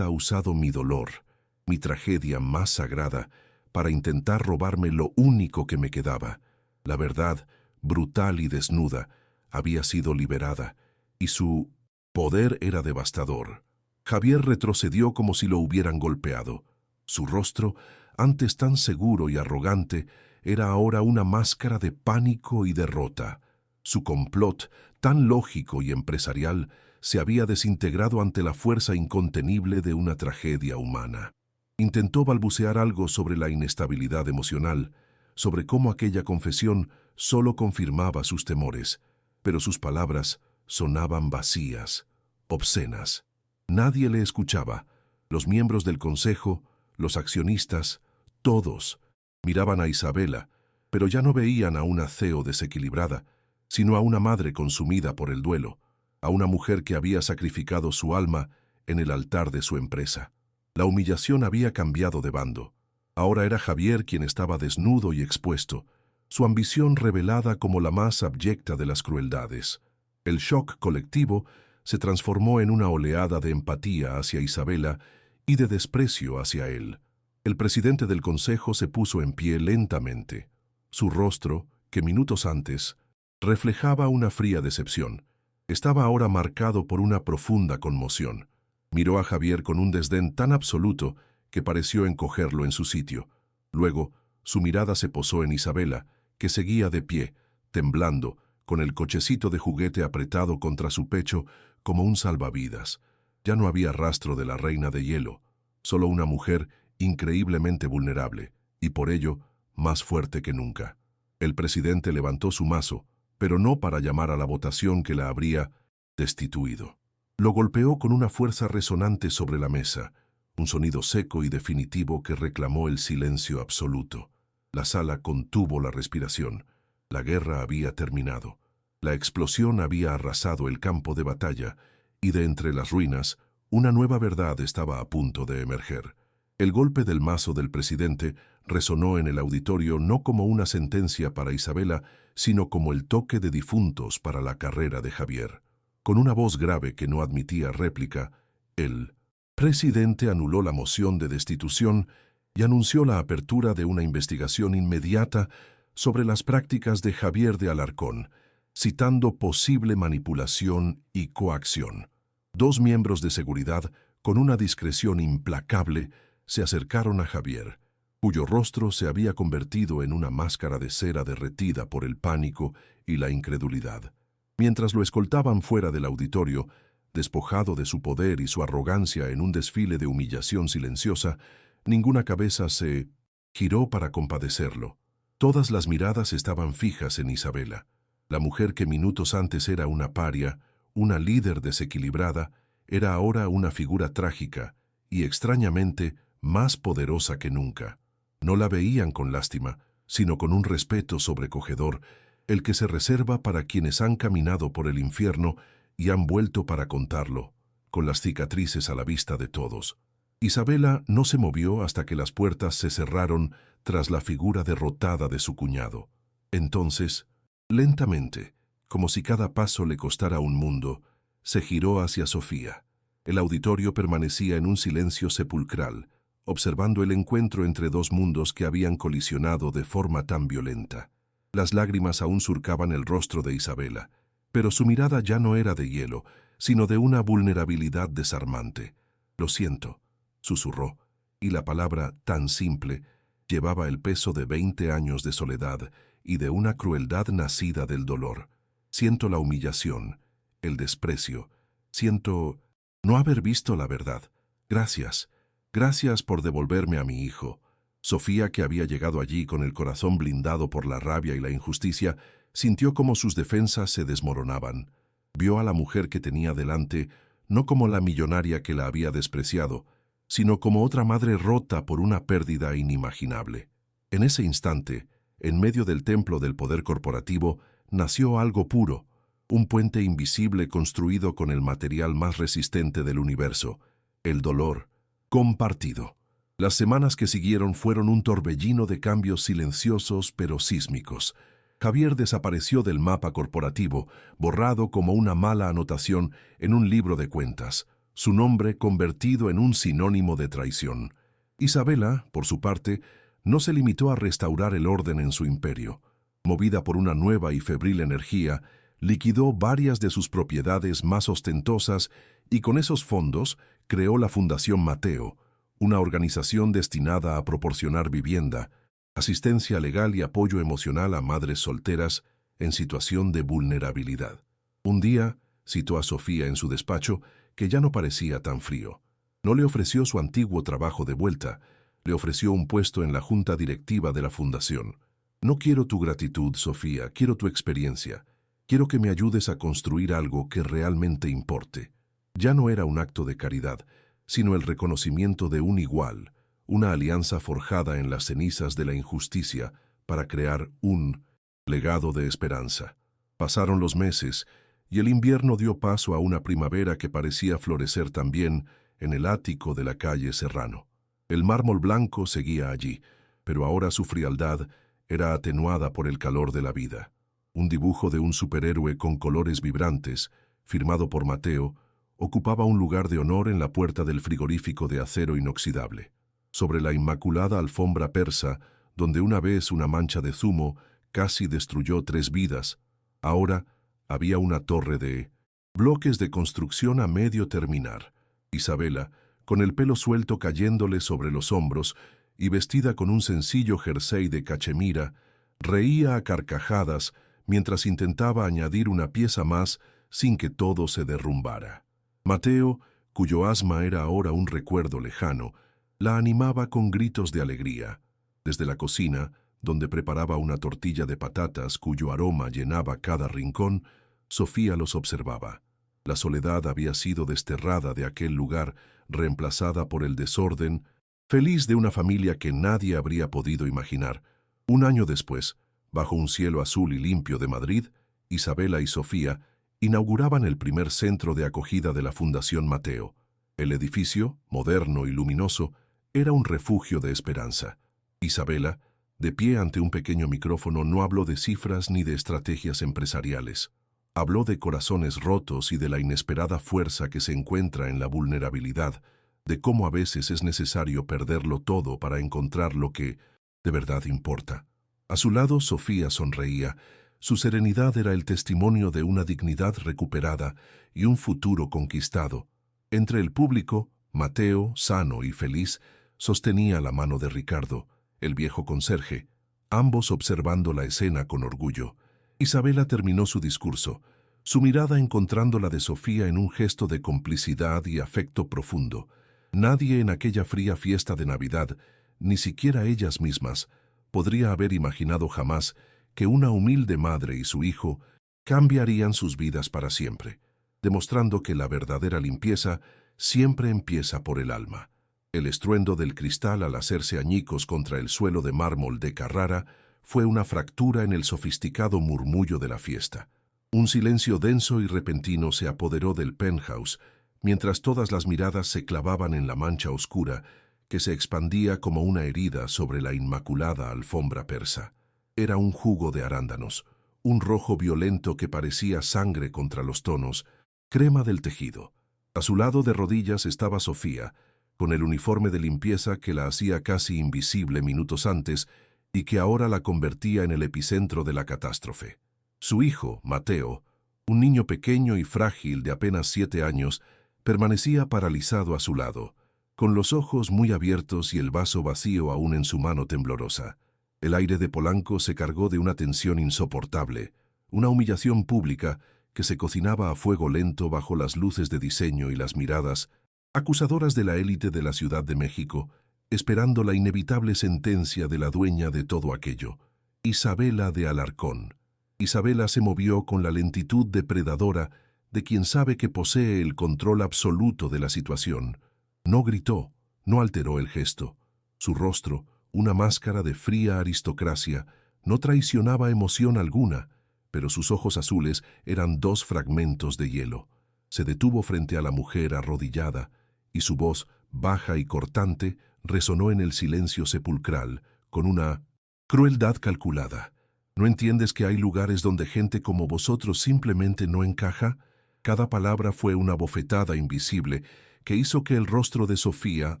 ha usado mi dolor, mi tragedia más sagrada, para intentar robarme lo único que me quedaba. La verdad, brutal y desnuda, había sido liberada, y su poder era devastador. Javier retrocedió como si lo hubieran golpeado. Su rostro, antes tan seguro y arrogante, era ahora una máscara de pánico y derrota. Su complot, tan lógico y empresarial, se había desintegrado ante la fuerza incontenible de una tragedia humana. Intentó balbucear algo sobre la inestabilidad emocional, sobre cómo aquella confesión solo confirmaba sus temores, pero sus palabras sonaban vacías, obscenas. Nadie le escuchaba. Los miembros del consejo, los accionistas, todos miraban a Isabela, pero ya no veían a una CEO desequilibrada, sino a una madre consumida por el duelo, a una mujer que había sacrificado su alma en el altar de su empresa. La humillación había cambiado de bando. Ahora era Javier quien estaba desnudo y expuesto, su ambición revelada como la más abyecta de las crueldades. El shock colectivo se transformó en una oleada de empatía hacia Isabela y de desprecio hacia él. El presidente del consejo se puso en pie lentamente. Su rostro, que minutos antes reflejaba una fría decepción, estaba ahora marcado por una profunda conmoción. Miró a Javier con un desdén tan absoluto que pareció encogerlo en su sitio. Luego, su mirada se posó en Isabela, que seguía de pie, temblando, con el cochecito de juguete apretado contra su pecho como un salvavidas. Ya no había rastro de la reina de hielo, solo una mujer increíblemente vulnerable, y por ello, más fuerte que nunca. El presidente levantó su mazo, pero no para llamar a la votación que la habría destituido. Lo golpeó con una fuerza resonante sobre la mesa, un sonido seco y definitivo que reclamó el silencio absoluto. La sala contuvo la respiración. La guerra había terminado. La explosión había arrasado el campo de batalla, y de entre las ruinas, una nueva verdad estaba a punto de emerger. El golpe del mazo del presidente resonó en el auditorio no como una sentencia para Isabela, sino como el toque de difuntos para la carrera de Javier. Con una voz grave que no admitía réplica, el presidente anuló la moción de destitución y anunció la apertura de una investigación inmediata sobre las prácticas de Javier de Alarcón, citando posible manipulación y coacción. Dos miembros de seguridad, con una discreción implacable, se acercaron a Javier, cuyo rostro se había convertido en una máscara de cera derretida por el pánico y la incredulidad. Mientras lo escoltaban fuera del auditorio, despojado de su poder y su arrogancia en un desfile de humillación silenciosa, ninguna cabeza se giró para compadecerlo. Todas las miradas estaban fijas en Isabela, la mujer que minutos antes era una paria, una líder desequilibrada, era ahora una figura trágica y, extrañamente, más poderosa que nunca. No la veían con lástima, sino con un respeto sobrecogedor, el que se reserva para quienes han caminado por el infierno y han vuelto para contarlo, con las cicatrices a la vista de todos. Isabela no se movió hasta que las puertas se cerraron tras la figura derrotada de su cuñado. Entonces, lentamente, como si cada paso le costara un mundo, se giró hacia Sofía. El auditorio permanecía en un silencio sepulcral, observando el encuentro entre dos mundos que habían colisionado de forma tan violenta. Las lágrimas aún surcaban el rostro de Isabela, pero su mirada ya no era de hielo, sino de una vulnerabilidad desarmante. «Lo siento», susurró, y la palabra tan simple llevaba el peso de 20 años de soledad y de una crueldad nacida del dolor. «Siento la humillación, el desprecio, siento no haber visto la verdad. Gracias, gracias por devolverme a mi hijo». Sofía, que había llegado allí con el corazón blindado por la rabia y la injusticia, sintió como sus defensas se desmoronaban. Vio a la mujer que tenía delante no como la millonaria que la había despreciado, sino como otra madre rota por una pérdida inimaginable. En ese instante, en medio del templo del poder corporativo, nació algo puro, un puente invisible construido con el material más resistente del universo, el dolor compartido. Las semanas que siguieron fueron un torbellino de cambios silenciosos pero sísmicos. Javier desapareció del mapa corporativo, borrado como una mala anotación en un libro de cuentas, su nombre convertido en un sinónimo de traición. Isabela, por su parte, no se limitó a restaurar el orden en su imperio. Movida por una nueva y febril energía, liquidó varias de sus propiedades más ostentosas y con esos fondos creó la Fundación Mateo, una organización destinada a proporcionar vivienda, asistencia legal y apoyo emocional a madres solteras en situación de vulnerabilidad. Un día, citó a Sofía en su despacho, que ya no parecía tan frío. No le ofreció su antiguo trabajo de vuelta, le ofreció un puesto en la junta directiva de la fundación. «No quiero tu gratitud, Sofía, quiero tu experiencia. Quiero que me ayudes a construir algo que realmente importe». Ya no era un acto de caridad, sino el reconocimiento de un igual, una alianza forjada en las cenizas de la injusticia para crear un legado de esperanza. Pasaron los meses y el invierno dio paso a una primavera que parecía florecer también en el ático de la calle Serrano. El mármol blanco seguía allí, pero ahora su frialdad era atenuada por el calor de la vida. Un dibujo de un superhéroe con colores vibrantes, firmado por Mateo, ocupaba un lugar de honor en la puerta del frigorífico de acero inoxidable. Sobre la inmaculada alfombra persa, donde una vez una mancha de zumo casi destruyó 3 vidas, ahora había una torre de bloques de construcción a medio terminar. Isabela, con el pelo suelto cayéndole sobre los hombros y vestida con un sencillo jersey de cachemira, reía a carcajadas mientras intentaba añadir una pieza más sin que todo se derrumbara. Mateo, cuyo asma era ahora un recuerdo lejano, la animaba con gritos de alegría. Desde la cocina, donde preparaba una tortilla de patatas cuyo aroma llenaba cada rincón, Sofía los observaba. La soledad había sido desterrada de aquel lugar, reemplazada por el desorden, feliz de una familia que nadie habría podido imaginar. Un año después, bajo un cielo azul y limpio de Madrid, Isabela y Sofía inauguraban el primer centro de acogida de la Fundación Mateo. El edificio, moderno y luminoso, era un refugio de esperanza. Isabela, de pie ante un pequeño micrófono, no habló de cifras ni de estrategias empresariales. Habló de corazones rotos y de la inesperada fuerza que se encuentra en la vulnerabilidad, de cómo a veces es necesario perderlo todo para encontrar lo que de verdad importa. A su lado, Sofía sonreía. Su serenidad era el testimonio de una dignidad recuperada y un futuro conquistado. Entre el público, Mateo, sano y feliz, sostenía la mano de Ricardo, el viejo conserje, ambos observando la escena con orgullo. Isabela terminó su discurso, su mirada encontrando la de Sofía en un gesto de complicidad y afecto profundo. Nadie en aquella fría fiesta de Navidad, ni siquiera ellas mismas, podría haber imaginado jamás que una humilde madre y su hijo cambiarían sus vidas para siempre, demostrando que la verdadera limpieza siempre empieza por el alma. El estruendo del cristal al hacerse añicos contra el suelo de mármol de Carrara fue una fractura en el sofisticado murmullo de la fiesta. Un silencio denso y repentino se apoderó del penthouse, mientras todas las miradas se clavaban en la mancha oscura que se expandía como una herida sobre la inmaculada alfombra persa. Era un jugo de arándanos, un rojo violento que parecía sangre contra los tonos, crema del tejido. A su lado de rodillas estaba Sofía, con el uniforme de limpieza que la hacía casi invisible minutos antes y que ahora la convertía en el epicentro de la catástrofe. Su hijo, Mateo, un niño pequeño y frágil de apenas 7 años, permanecía paralizado a su lado, con los ojos muy abiertos y el vaso vacío aún en su mano temblorosa. El aire de Polanco se cargó de una tensión insoportable, una humillación pública que se cocinaba a fuego lento bajo las luces de diseño y las miradas acusadoras de la élite de la Ciudad de México, esperando la inevitable sentencia de la dueña de todo aquello, Isabela de Alarcón. Isabela se movió con la lentitud depredadora de quien sabe que posee el control absoluto de la situación. No gritó, no alteró el gesto. Su rostro, una máscara de fría aristocracia, no traicionaba emoción alguna, pero sus ojos azules eran 2 fragmentos de hielo. Se detuvo frente a la mujer arrodillada, y su voz, baja y cortante, resonó en el silencio sepulcral, con una crueldad calculada. ¿No entiendes que hay lugares donde gente como vosotros simplemente no encaja? Cada palabra fue una bofetada invisible que hizo que el rostro de Sofía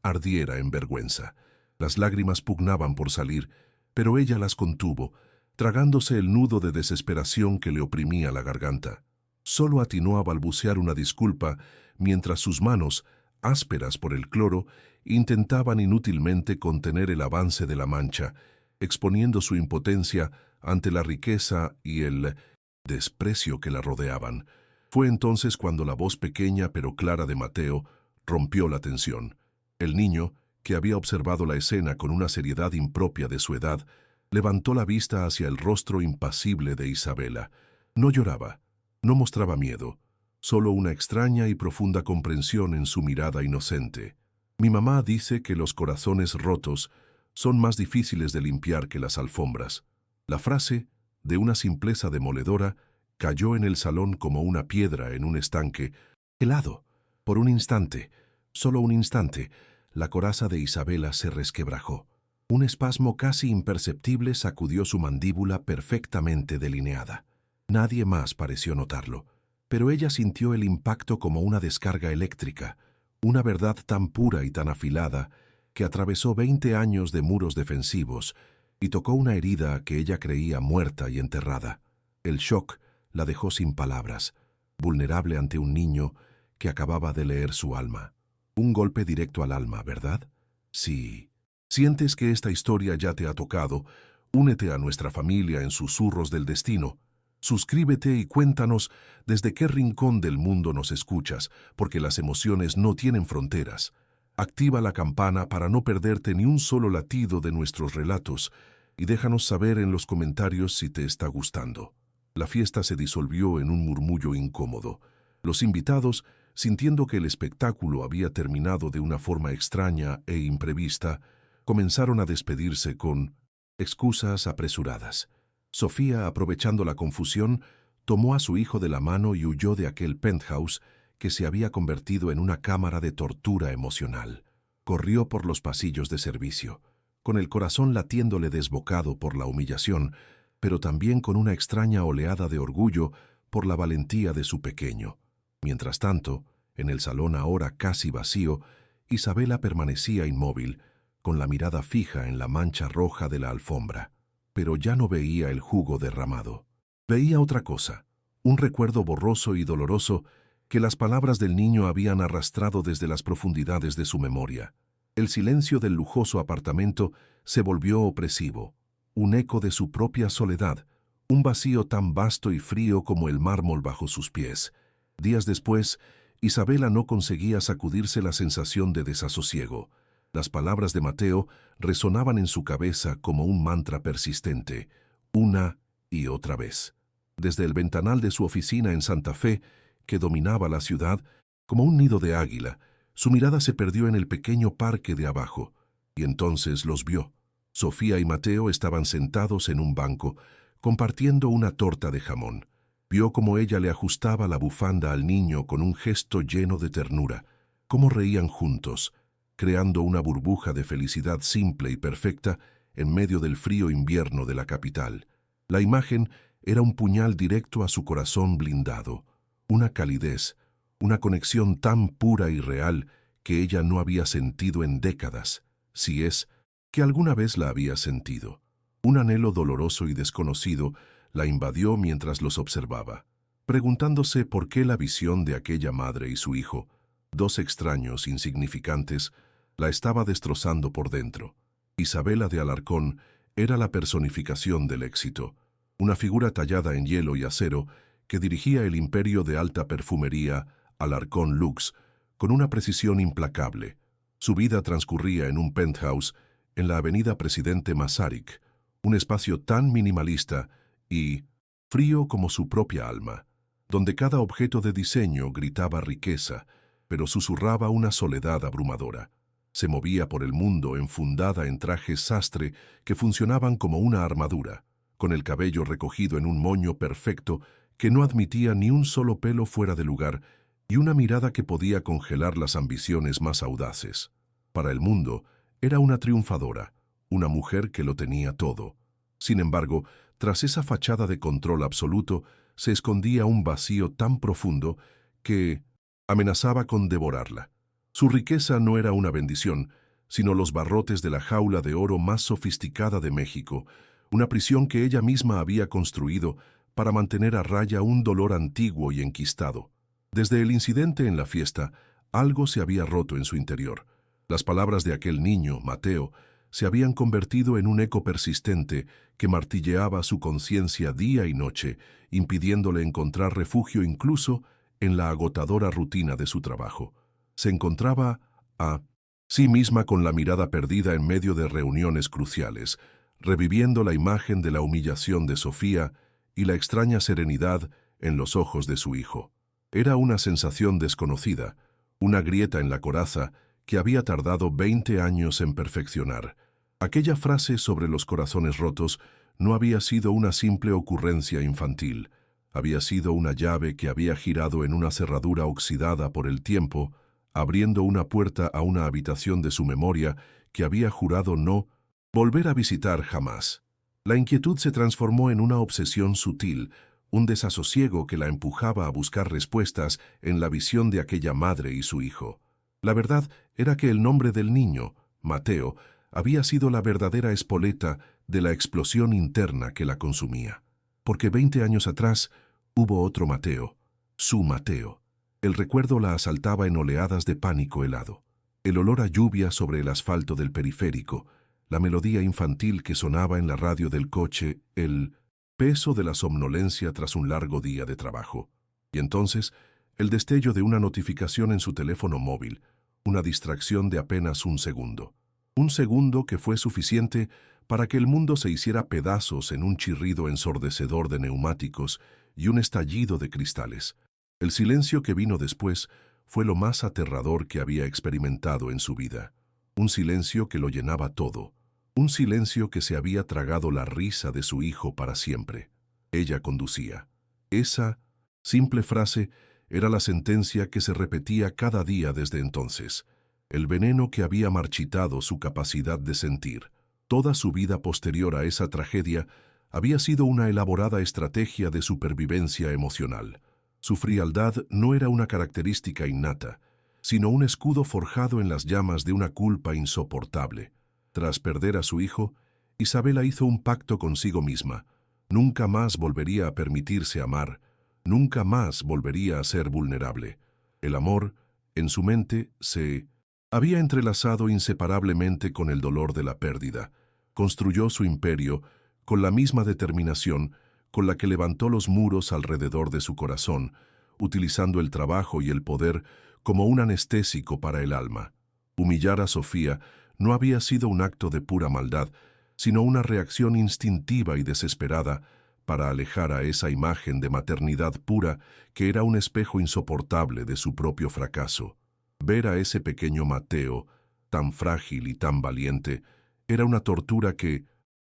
ardiera en vergüenza. Las lágrimas pugnaban por salir, pero ella las contuvo, tragándose el nudo de desesperación que le oprimía la garganta. Solo atinó a balbucear una disculpa mientras sus manos, ásperas por el cloro, intentaban inútilmente contener el avance de la mancha, exponiendo su impotencia ante la riqueza y el desprecio que la rodeaban. Fue entonces cuando la voz pequeña pero clara de Mateo rompió la tensión. El niño, que había observado la escena con una seriedad impropia de su edad, levantó la vista hacia el rostro impasible de Isabela. No lloraba, no mostraba miedo, solo una extraña y profunda comprensión en su mirada inocente. Mi mamá dice que los corazones rotos son más difíciles de limpiar que las alfombras. La frase, de una simpleza demoledora, cayó en el salón como una piedra en un estanque, helado. Por un instante, solo un instante, la coraza de Isabela se resquebrajó. Un espasmo casi imperceptible sacudió su mandíbula perfectamente delineada. Nadie más pareció notarlo, pero ella sintió el impacto como una descarga eléctrica, una verdad tan pura y tan afilada que atravesó 20 años de muros defensivos y tocó una herida que ella creía muerta y enterrada. El shock la dejó sin palabras, vulnerable ante un niño que acababa de leer su alma. Un golpe directo al alma, ¿verdad? Sí. ¿Sientes que esta historia ya te ha tocado? Únete a nuestra familia en Susurros del Destino. Suscríbete y cuéntanos desde qué rincón del mundo nos escuchas, porque las emociones no tienen fronteras. Activa la campana para no perderte ni un solo latido de nuestros relatos y déjanos saber en los comentarios si te está gustando. La fiesta se disolvió en un murmullo incómodo. Los invitados, sintiendo que el espectáculo había terminado de una forma extraña e imprevista, comenzaron a despedirse con excusas apresuradas. Sofía, aprovechando la confusión, tomó a su hijo de la mano y huyó de aquel penthouse que se había convertido en una cámara de tortura emocional. Corrió por los pasillos de servicio, con el corazón latiéndole desbocado por la humillación, pero también con una extraña oleada de orgullo por la valentía de su pequeño. Mientras tanto, en el salón ahora casi vacío, Isabela permanecía inmóvil, con la mirada fija en la mancha roja de la alfombra. Pero ya no veía el jugo derramado. Veía otra cosa, un recuerdo borroso y doloroso que las palabras del niño habían arrastrado desde las profundidades de su memoria. El silencio del lujoso apartamento se volvió opresivo, un eco de su propia soledad, un vacío tan vasto y frío como el mármol bajo sus pies. Días después, Isabela no conseguía sacudirse la sensación de desasosiego. Las palabras de Mateo resonaban en su cabeza como un mantra persistente, una y otra vez. Desde el ventanal de su oficina en Santa Fe, que dominaba la ciudad, como un nido de águila, su mirada se perdió en el pequeño parque de abajo, y entonces los vio. Sofía y Mateo estaban sentados en un banco, compartiendo una torta de jamón. Vio cómo ella le ajustaba la bufanda al niño con un gesto lleno de ternura, cómo reían juntos, creando una burbuja de felicidad simple y perfecta en medio del frío invierno de la capital. La imagen era un puñal directo a su corazón blindado, una calidez, una conexión tan pura y real que ella no había sentido en décadas, si es que alguna vez la había sentido. Un anhelo doloroso y desconocido la invadió mientras los observaba, preguntándose por qué la visión de aquella madre y su hijo, dos extraños insignificantes, la estaba destrozando por dentro. Isabela de Alarcón era la personificación del éxito, una figura tallada en hielo y acero que dirigía el imperio de alta perfumería Alarcón Lux con una precisión implacable. Su vida transcurría en un penthouse en la avenida Presidente Masaryk, un espacio tan minimalista y frío como su propia alma, donde cada objeto de diseño gritaba riqueza, pero susurraba una soledad abrumadora. Se movía por el mundo enfundada en trajes sastre que funcionaban como una armadura, con el cabello recogido en un moño perfecto que no admitía ni un solo pelo fuera de lugar y una mirada que podía congelar las ambiciones más audaces. Para el mundo, era una triunfadora, una mujer que lo tenía todo. Sin embargo, tras esa fachada de control absoluto, se escondía un vacío tan profundo que amenazaba con devorarla. Su riqueza no era una bendición, sino los barrotes de la jaula de oro más sofisticada de México, una prisión que ella misma había construido para mantener a raya un dolor antiguo y enquistado. Desde el incidente en la fiesta, algo se había roto en su interior. Las palabras de aquel niño, Mateo, se habían convertido en un eco persistente que martilleaba su conciencia día y noche, impidiéndole encontrar refugio incluso en la agotadora rutina de su trabajo. Se encontraba a sí misma con la mirada perdida en medio de reuniones cruciales, reviviendo la imagen de la humillación de Sofía y la extraña serenidad en los ojos de su hijo. Era una sensación desconocida, una grieta en la coraza que había tardado 20 años en perfeccionar. Aquella frase sobre los corazones rotos no había sido una simple ocurrencia infantil, había sido una llave que había girado en una cerradura oxidada por el tiempo, abriendo una puerta a una habitación de su memoria que había jurado no volver a visitar jamás. La inquietud se transformó en una obsesión sutil, un desasosiego que la empujaba a buscar respuestas en la visión de aquella madre y su hijo. La verdad era que el nombre del niño, Mateo, había sido la verdadera espoleta de la explosión interna que la consumía. Porque 20 años atrás hubo otro Mateo, su Mateo. El recuerdo la asaltaba en oleadas de pánico helado. El olor a lluvia sobre el asfalto del periférico, la melodía infantil que sonaba en la radio del coche, el peso de la somnolencia tras un largo día de trabajo. Y entonces, el destello de una notificación en su teléfono móvil, una distracción de apenas un segundo. Un segundo que fue suficiente para que el mundo se hiciera pedazos en un chirrido ensordecedor de neumáticos y un estallido de cristales. El silencio que vino después fue lo más aterrador que había experimentado en su vida. Un silencio que lo llenaba todo. Un silencio que se había tragado la risa de su hijo para siempre. Ella conducía. Esa simple frase era la sentencia que se repetía cada día desde entonces. El veneno que había marchitado su capacidad de sentir. Toda su vida posterior a esa tragedia había sido una elaborada estrategia de supervivencia emocional. Su frialdad no era una característica innata, sino un escudo forjado en las llamas de una culpa insoportable. Tras perder a su hijo, Isabela hizo un pacto consigo misma. Nunca más volvería a permitirse amar, nunca más volvería a ser vulnerable. El amor, en su mente, se había entrelazado inseparablemente con el dolor de la pérdida. Construyó su imperio con la misma determinación con la que levantó los muros alrededor de su corazón, utilizando el trabajo y el poder como un anestésico para el alma. Humillar a Sofía no había sido un acto de pura maldad, sino una reacción instintiva y desesperada para alejar a esa imagen de maternidad pura que era un espejo insoportable de su propio fracaso. Ver a ese pequeño Mateo, tan frágil y tan valiente, era una tortura que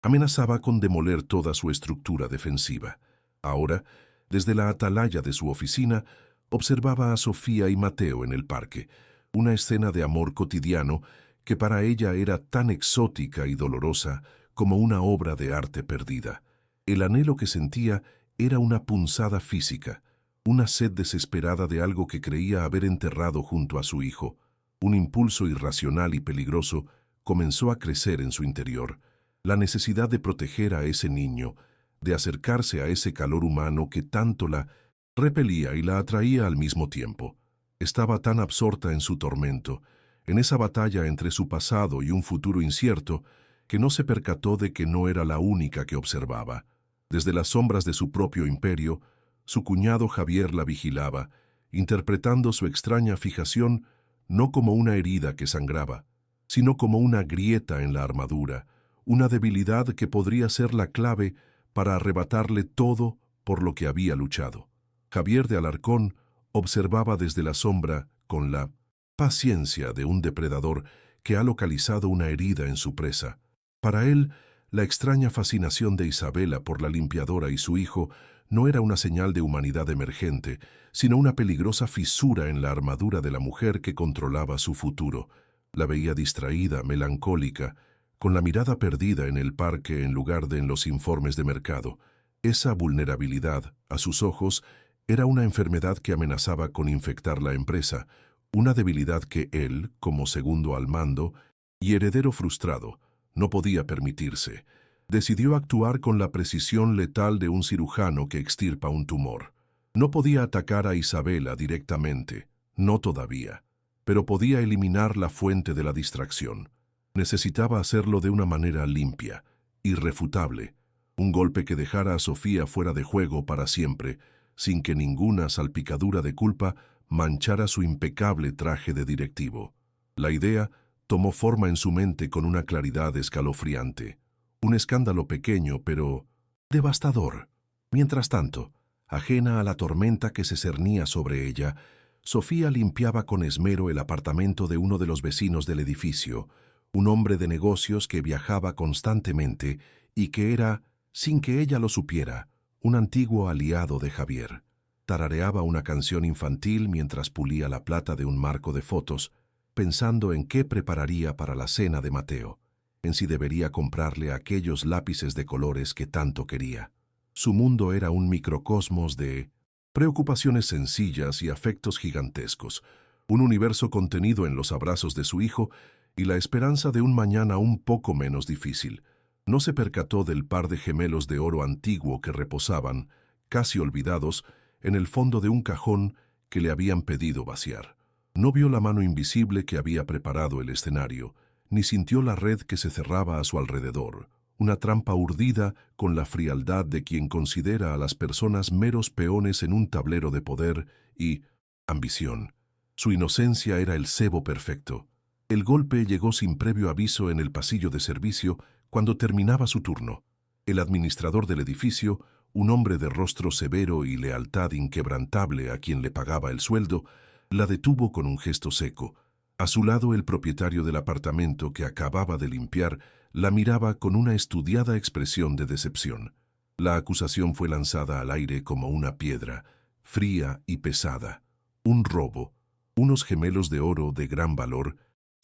amenazaba con demoler toda su estructura defensiva. Ahora, desde la atalaya de su oficina, observaba a Sofía y Mateo en el parque, una escena de amor cotidiano que para ella era tan exótica y dolorosa como una obra de arte perdida. El anhelo que sentía era una punzada física, una sed desesperada de algo que creía haber enterrado junto a su hijo. Un impulso irracional y peligroso comenzó a crecer en su interior. La necesidad de proteger a ese niño, de acercarse a ese calor humano que tanto la repelía y la atraía al mismo tiempo. Estaba tan absorta en su tormento, en esa batalla entre su pasado y un futuro incierto, que no se percató de que no era la única que observaba. Desde las sombras de su propio imperio, su cuñado Javier la vigilaba, interpretando su extraña fijación no como una herida que sangraba, sino como una grieta en la armadura, una debilidad que podría ser la clave para arrebatarle todo por lo que había luchado. Javier de Alarcón observaba desde la sombra con la paciencia de un depredador que ha localizado una herida en su presa. Para él, la extraña fascinación de Isabela por la limpiadora y su hijo no era una señal de humanidad emergente, sino una peligrosa fisura en la armadura de la mujer que controlaba su futuro. La veía distraída, melancólica, con la mirada perdida en el parque en lugar de en los informes de mercado. Esa vulnerabilidad, a sus ojos, era una enfermedad que amenazaba con infectar la empresa, una debilidad que él, como segundo al mando y heredero frustrado, no podía permitirse. Decidió actuar con la precisión letal de un cirujano que extirpa un tumor. No podía atacar a Isabela directamente, no todavía, pero podía eliminar la fuente de la distracción. Necesitaba hacerlo de una manera limpia, irrefutable, un golpe que dejara a Sofía fuera de juego para siempre, sin que ninguna salpicadura de culpa manchara su impecable traje de directivo. La idea tomó forma en su mente con una claridad escalofriante. Un escándalo pequeño, pero devastador. Mientras tanto, ajena a la tormenta que se cernía sobre ella, Sofía limpiaba con esmero el apartamento de uno de los vecinos del edificio, un hombre de negocios que viajaba constantemente y que era, sin que ella lo supiera, un antiguo aliado de Javier. Tarareaba una canción infantil mientras pulía la plata de un marco de fotos, pensando en qué prepararía para la cena de Mateo, en si debería comprarle aquellos lápices de colores que tanto quería. Su mundo era un microcosmos de preocupaciones sencillas y afectos gigantescos, un universo contenido en los abrazos de su hijo y la esperanza de un mañana un poco menos difícil. No se percató del par de gemelos de oro antiguo que reposaban, casi olvidados, en el fondo de un cajón que le habían pedido vaciar. No vio la mano invisible que había preparado el escenario, ni sintió la red que se cerraba a su alrededor, una trampa urdida con la frialdad de quien considera a las personas meros peones en un tablero de poder y ambición. Su inocencia era el cebo perfecto. El golpe llegó sin previo aviso en el pasillo de servicio cuando terminaba su turno. El administrador del edificio, un hombre de rostro severo y lealtad inquebrantable a quien le pagaba el sueldo, la detuvo con un gesto seco. A su lado, el propietario del apartamento que acababa de limpiar la miraba con una estudiada expresión de decepción. La acusación fue lanzada al aire como una piedra, fría y pesada. Un robo, unos gemelos de oro de gran valor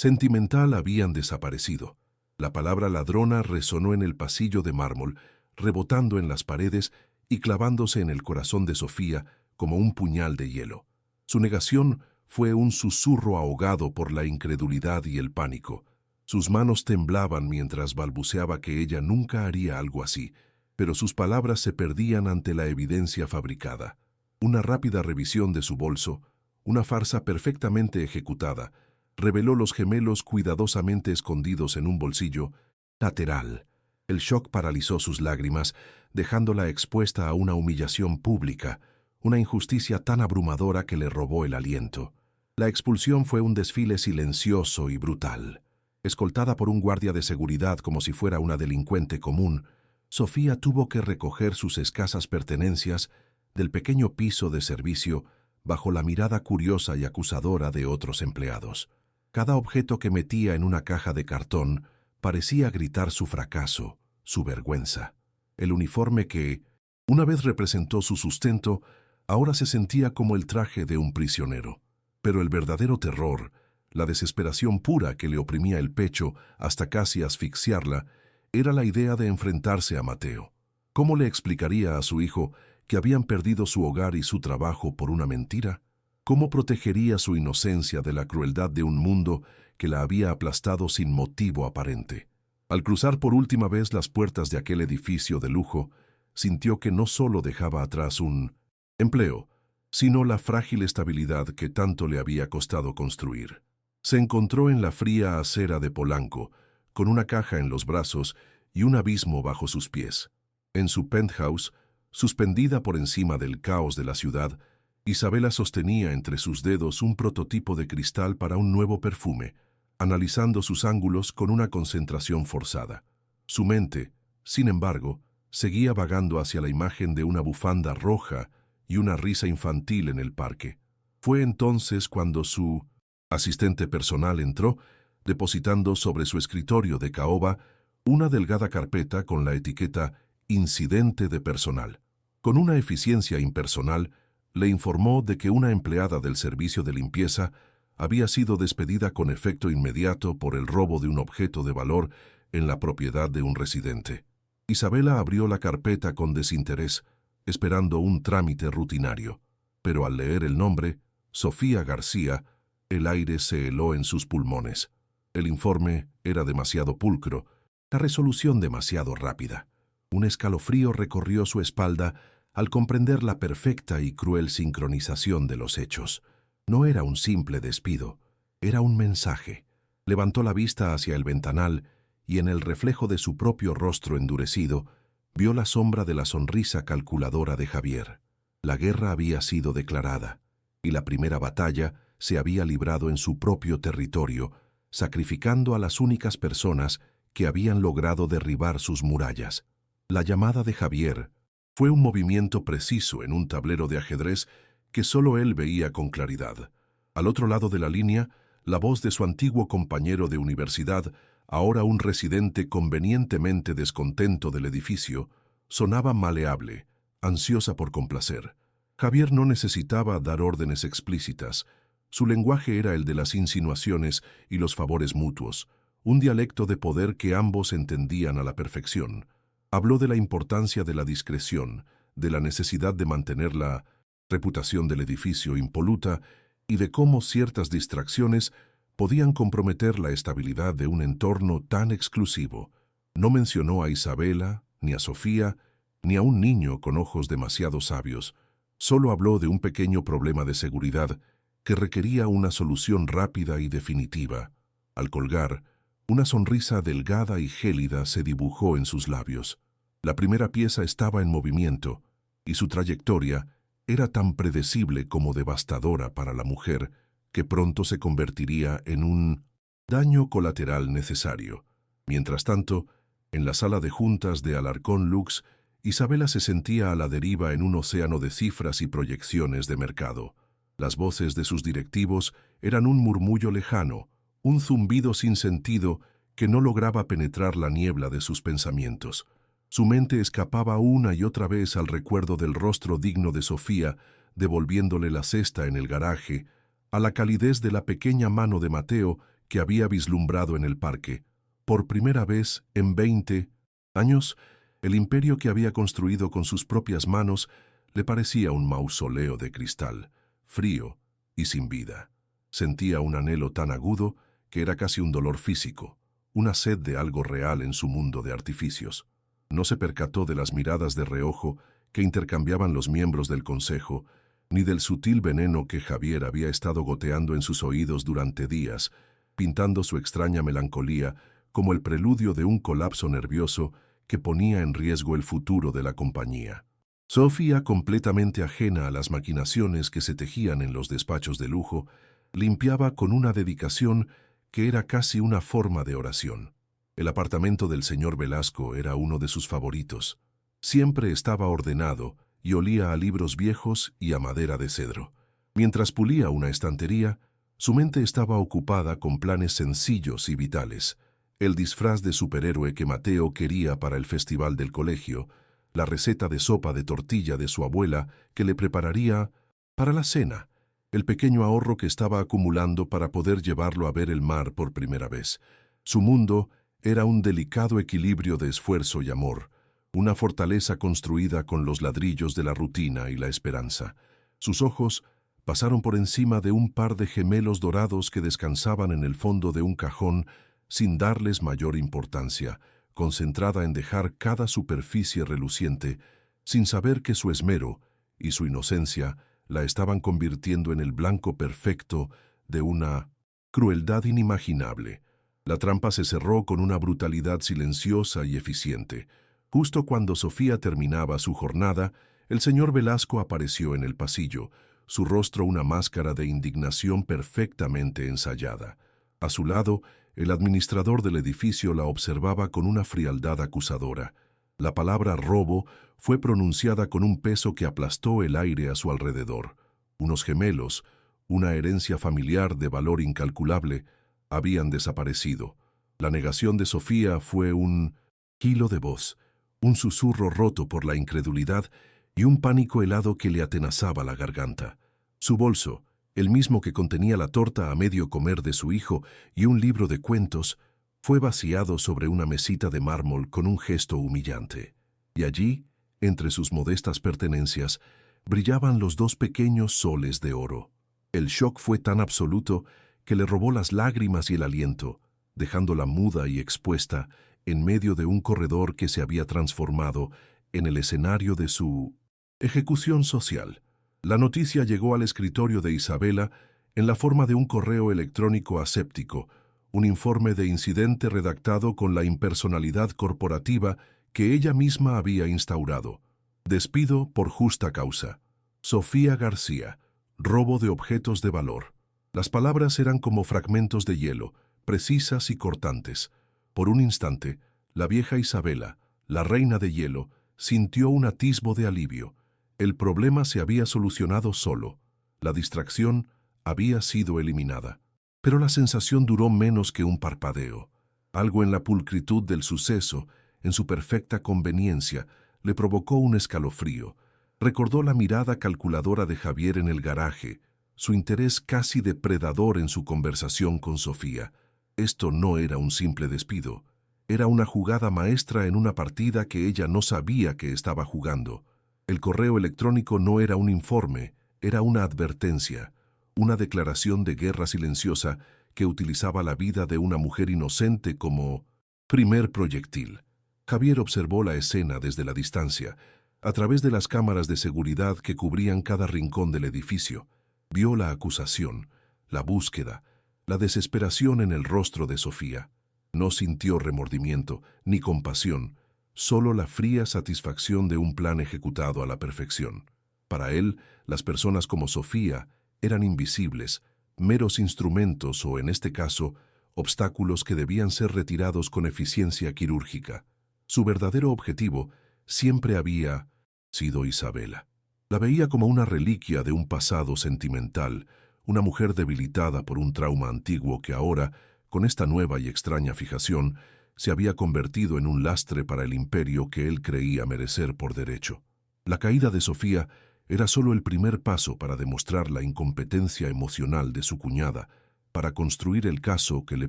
sentimental habían desaparecido. La palabra ladrona resonó en el pasillo de mármol, rebotando en las paredes y clavándose en el corazón de Sofía como un puñal de hielo. Su negación fue un susurro ahogado por la incredulidad y el pánico. Sus manos temblaban mientras balbuceaba que ella nunca haría algo así, pero sus palabras se perdían ante la evidencia fabricada. Una rápida revisión de su bolso, una farsa perfectamente ejecutada, reveló los gemelos cuidadosamente escondidos en un bolsillo lateral. El shock paralizó sus lágrimas, dejándola expuesta a una humillación pública, una injusticia tan abrumadora que le robó el aliento. La expulsión fue un desfile silencioso y brutal. Escoltada por un guardia de seguridad como si fuera una delincuente común, Sofía tuvo que recoger sus escasas pertenencias del pequeño piso de servicio bajo la mirada curiosa y acusadora de otros empleados. Cada objeto que metía en una caja de cartón parecía gritar su fracaso, su vergüenza. El uniforme que, una vez representó su sustento, ahora se sentía como el traje de un prisionero. Pero el verdadero terror, la desesperación pura que le oprimía el pecho hasta casi asfixiarla, era la idea de enfrentarse a Mateo. ¿Cómo le explicaría a su hijo que habían perdido su hogar y su trabajo por una mentira? ¿Cómo protegería su inocencia de la crueldad de un mundo que la había aplastado sin motivo aparente? Al cruzar por última vez las puertas de aquel edificio de lujo, sintió que no solo dejaba atrás un empleo, sino la frágil estabilidad que tanto le había costado construir. Se encontró en la fría acera de Polanco, con una caja en los brazos y un abismo bajo sus pies. En su penthouse, suspendida por encima del caos de la ciudad, Isabela sostenía entre sus dedos un prototipo de cristal para un nuevo perfume, analizando sus ángulos con una concentración forzada. Su mente, sin embargo, seguía vagando hacia la imagen de una bufanda roja y una risa infantil en el parque. Fue entonces cuando su asistente personal entró, depositando sobre su escritorio de caoba una delgada carpeta con la etiqueta «Incidente de personal». Con una eficiencia impersonal, le informó de que una empleada del servicio de limpieza había sido despedida con efecto inmediato por el robo de un objeto de valor en la propiedad de un residente. Isabela abrió la carpeta con desinterés, esperando un trámite rutinario, pero al leer el nombre, Sofía García, el aire se heló en sus pulmones. El informe era demasiado pulcro, la resolución demasiado rápida. Un escalofrío recorrió su espalda al comprender la perfecta y cruel sincronización de los hechos. No era un simple despido, era un mensaje. Levantó la vista hacia el ventanal y en el reflejo de su propio rostro endurecido, vio la sombra de la sonrisa calculadora de Javier. La guerra había sido declarada, y la primera batalla se había librado en su propio territorio, sacrificando a las únicas personas que habían logrado derribar sus murallas. La llamada de Javier fue un movimiento preciso en un tablero de ajedrez que solo él veía con claridad. Al otro lado de la línea, la voz de su antiguo compañero de universidad, ahora un residente convenientemente descontento del edificio, sonaba maleable, ansiosa por complacer. Javier no necesitaba dar órdenes explícitas. Su lenguaje era el de las insinuaciones y los favores mutuos, un dialecto de poder que ambos entendían a la perfección. Habló de la importancia de la discreción, de la necesidad de mantener la reputación del edificio impoluta y de cómo ciertas distracciones podían comprometer la estabilidad de un entorno tan exclusivo. No mencionó a Isabela, ni a Sofía, ni a un niño con ojos demasiado sabios. Solo habló de un pequeño problema de seguridad que requería una solución rápida y definitiva. Al colgar, una sonrisa delgada y gélida se dibujó en sus labios. La primera pieza estaba en movimiento, y su trayectoria era tan predecible como devastadora para la mujer que pronto se convertiría en un daño colateral necesario. Mientras tanto, en la sala de juntas de Alarcón Lux, Isabela se sentía a la deriva en un océano de cifras y proyecciones de mercado. Las voces de sus directivos eran un murmullo lejano, un zumbido sin sentido que no lograba penetrar la niebla de sus pensamientos. Su mente escapaba una y otra vez al recuerdo del rostro digno de Sofía, devolviéndole la cesta en el garaje, a la calidez de la pequeña mano de Mateo que había vislumbrado en el parque. Por primera vez en 20 años, El imperio que había construido con sus propias manos le parecía un mausoleo de cristal, frío y sin vida. Sentía un anhelo tan agudo que era casi un dolor físico, una sed de algo real en su mundo de artificios. No se percató de las miradas de reojo que intercambiaban los miembros del consejo, ni del sutil veneno que Javier había estado goteando en sus oídos durante días, pintando su extraña melancolía como el preludio de un colapso nervioso que ponía en riesgo el futuro de la compañía. Sofía, completamente ajena a las maquinaciones que se tejían en los despachos de lujo, limpiaba con una dedicación que era casi una forma de oración. El apartamento del señor Velasco era uno de sus favoritos. Siempre estaba ordenado y olía a libros viejos y a madera de cedro. Mientras pulía una estantería, su mente estaba ocupada con planes sencillos y vitales: el disfraz de superhéroe que Mateo quería para el festival del colegio, la receta de sopa de tortilla de su abuela que le prepararía para la cena, el pequeño ahorro que estaba acumulando para poder llevarlo a ver el mar por primera vez. Su mundo era un delicado equilibrio de esfuerzo y amor, una fortaleza construida con los ladrillos de la rutina y la esperanza. Sus ojos pasaron por encima de un par de gemelos dorados que descansaban en el fondo de un cajón sin darles mayor importancia, concentrada en dejar cada superficie reluciente, sin saber que su esmero y su inocencia la estaban convirtiendo en el blanco perfecto de una crueldad inimaginable. La trampa se cerró con una brutalidad silenciosa y eficiente. Justo cuando Sofía terminaba su jornada, el señor Velasco apareció en el pasillo, su rostro una máscara de indignación perfectamente ensayada. A su lado, el administrador del edificio la observaba con una frialdad acusadora. La palabra robo fue pronunciada con un peso que aplastó el aire a su alrededor. Unos gemelos, una herencia familiar de valor incalculable, habían desaparecido. La negación de Sofía fue un hilo de voz, un susurro roto por la incredulidad y un pánico helado que le atenazaba la garganta. Su bolso, el mismo que contenía la torta a medio comer de su hijo y un libro de cuentos, fue vaciado sobre una mesita de mármol con un gesto humillante. Y allí, entre sus modestas pertenencias, brillaban los dos pequeños soles de oro. El shock fue tan absoluto que le robó las lágrimas y el aliento, dejándola muda y expuesta en medio de un corredor que se había transformado en el escenario de su ejecución social. La noticia llegó al escritorio de Isabela en la forma de un correo electrónico aséptico, un informe de incidente redactado con la impersonalidad corporativa que ella misma había instaurado. Despido por justa causa. Sofía García. Robo de objetos de valor. Las palabras eran como fragmentos de hielo, precisas y cortantes. Por un instante, la vieja Isabela, la reina de hielo, sintió un atisbo de alivio. El problema se había solucionado solo. La distracción había sido eliminada. Pero la sensación duró menos que un parpadeo. Algo en la pulcritud del suceso, en su perfecta conveniencia, le provocó un escalofrío. Recordó la mirada calculadora de Javier en el garaje, su interés casi depredador en su conversación con Sofía. Esto no era un simple despido. Era una jugada maestra en una partida que ella no sabía que estaba jugando. El correo electrónico no era un informe, era una advertencia, una declaración de guerra silenciosa que utilizaba la vida de una mujer inocente como primer proyectil. Javier observó la escena desde la distancia, a través de las cámaras de seguridad que cubrían cada rincón del edificio. Vio la acusación, la búsqueda, la desesperación en el rostro de Sofía. No sintió remordimiento ni compasión, solo la fría satisfacción de un plan ejecutado a la perfección. Para él, las personas como Sofía eran invisibles, meros instrumentos o, en este caso, obstáculos que debían ser retirados con eficiencia quirúrgica. Su verdadero objetivo siempre había sido Isabela. La veía como una reliquia de un pasado sentimental, una mujer debilitada por un trauma antiguo que ahora, con esta nueva y extraña fijación, se había convertido en un lastre para el imperio que él creía merecer por derecho. La caída de Sofía era solo el primer paso para demostrar la incompetencia emocional de su cuñada, para construir el caso que le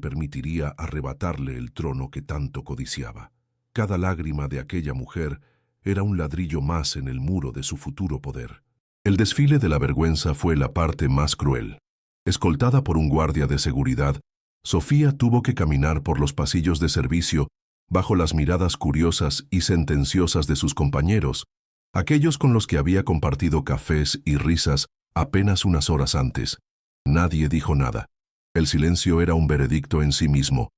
permitiría arrebatarle el trono que tanto codiciaba. Cada lágrima de aquella mujer era un ladrillo más en el muro de su futuro poder. El desfile de la vergüenza fue la parte más cruel. Escoltada por un guardia de seguridad, Sofía tuvo que caminar por los pasillos de servicio bajo las miradas curiosas y sentenciosas de sus compañeros, aquellos con los que había compartido cafés y risas apenas unas horas antes. Nadie dijo nada. El silencio era un veredicto en sí mismo.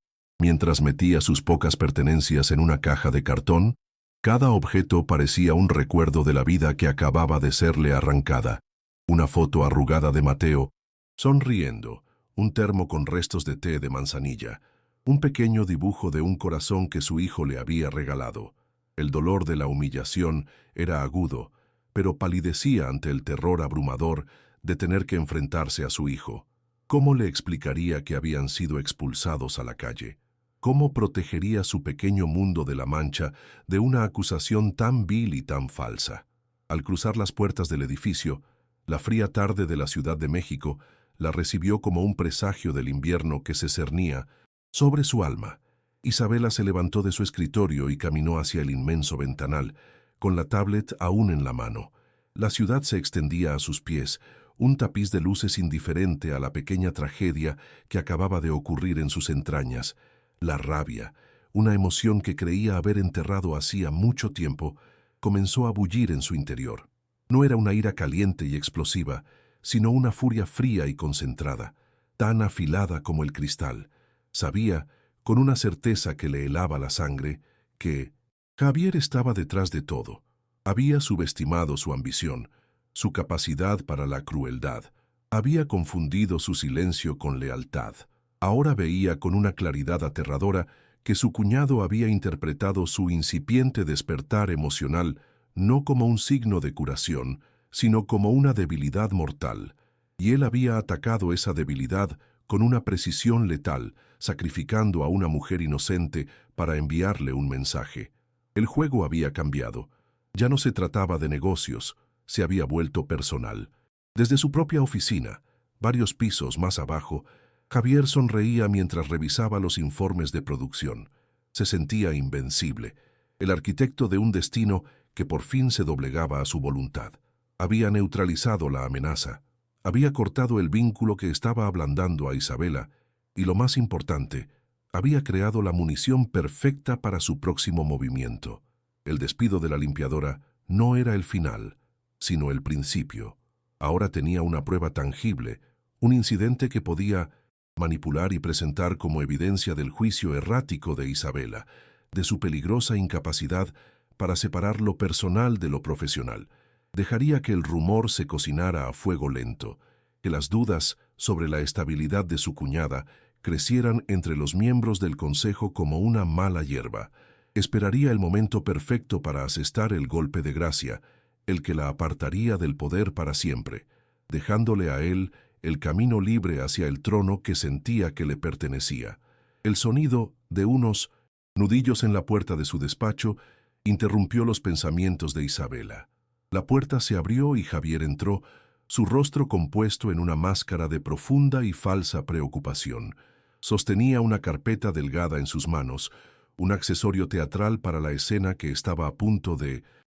Mientras metía sus pocas pertenencias en una caja de cartón, cada objeto parecía un recuerdo de la vida que acababa de serle arrancada. Una foto arrugada de Mateo, sonriendo, un termo con restos de té de manzanilla, un pequeño dibujo de un corazón que su hijo le había regalado. El dolor de la humillación era agudo, pero palidecía ante el terror abrumador de tener que enfrentarse a su hijo. ¿Cómo le explicaría que habían sido expulsados a la calle? ¿Cómo protegería su pequeño mundo de la mancha de una acusación tan vil y tan falsa? Al cruzar las puertas del edificio, la fría tarde de la Ciudad de México la recibió como un presagio del invierno que se cernía sobre su alma. Isabela se levantó de su escritorio y caminó hacia el inmenso ventanal, con la tablet aún en la mano. La ciudad se extendía a sus pies, un tapiz de luces indiferente a la pequeña tragedia que acababa de ocurrir en sus entrañas. La rabia, una emoción que creía haber enterrado hacía mucho tiempo, comenzó a bullir en su interior. No era una ira caliente y explosiva, sino una furia fría y concentrada, tan afilada como el cristal. Sabía, con una certeza que le helaba la sangre, que Javier estaba detrás de todo. Había subestimado su ambición, su capacidad para la crueldad. Había confundido su silencio con lealtad. Ahora veía con una claridad aterradora que su cuñado había interpretado su incipiente despertar emocional no como un signo de curación, sino como una debilidad mortal, y él había atacado esa debilidad con una precisión letal, sacrificando a una mujer inocente para enviarle un mensaje. El juego había cambiado. Ya no se trataba de negocios, se había vuelto personal. Desde su propia oficina, varios pisos más abajo, Javier sonreía mientras revisaba los informes de producción. Se sentía invencible, el arquitecto de un destino que por fin se doblegaba a su voluntad. Había neutralizado la amenaza, había cortado el vínculo que estaba ablandando a Isabela y, lo más importante, había creado la munición perfecta para su próximo movimiento. El despido de la limpiadora no era el final, sino el principio. Ahora tenía una prueba tangible, un incidente que podía manipular y presentar como evidencia del juicio errático de Isabela, de su peligrosa incapacidad para separar lo personal de lo profesional. Dejaría que el rumor se cocinara a fuego lento, que las dudas sobre la estabilidad de su cuñada crecieran entre los miembros del consejo como una mala hierba. Esperaría el momento perfecto para asestar el golpe de gracia, el que la apartaría del poder para siempre, dejándole a él el camino libre hacia el trono que sentía que le pertenecía. El sonido de unos nudillos en la puerta de su despacho interrumpió los pensamientos de Isabela. La puerta se abrió y Javier entró, su rostro compuesto en una máscara de profunda y falsa preocupación. Sostenía una carpeta delgada en sus manos, un accesorio teatral para la escena que estaba a punto de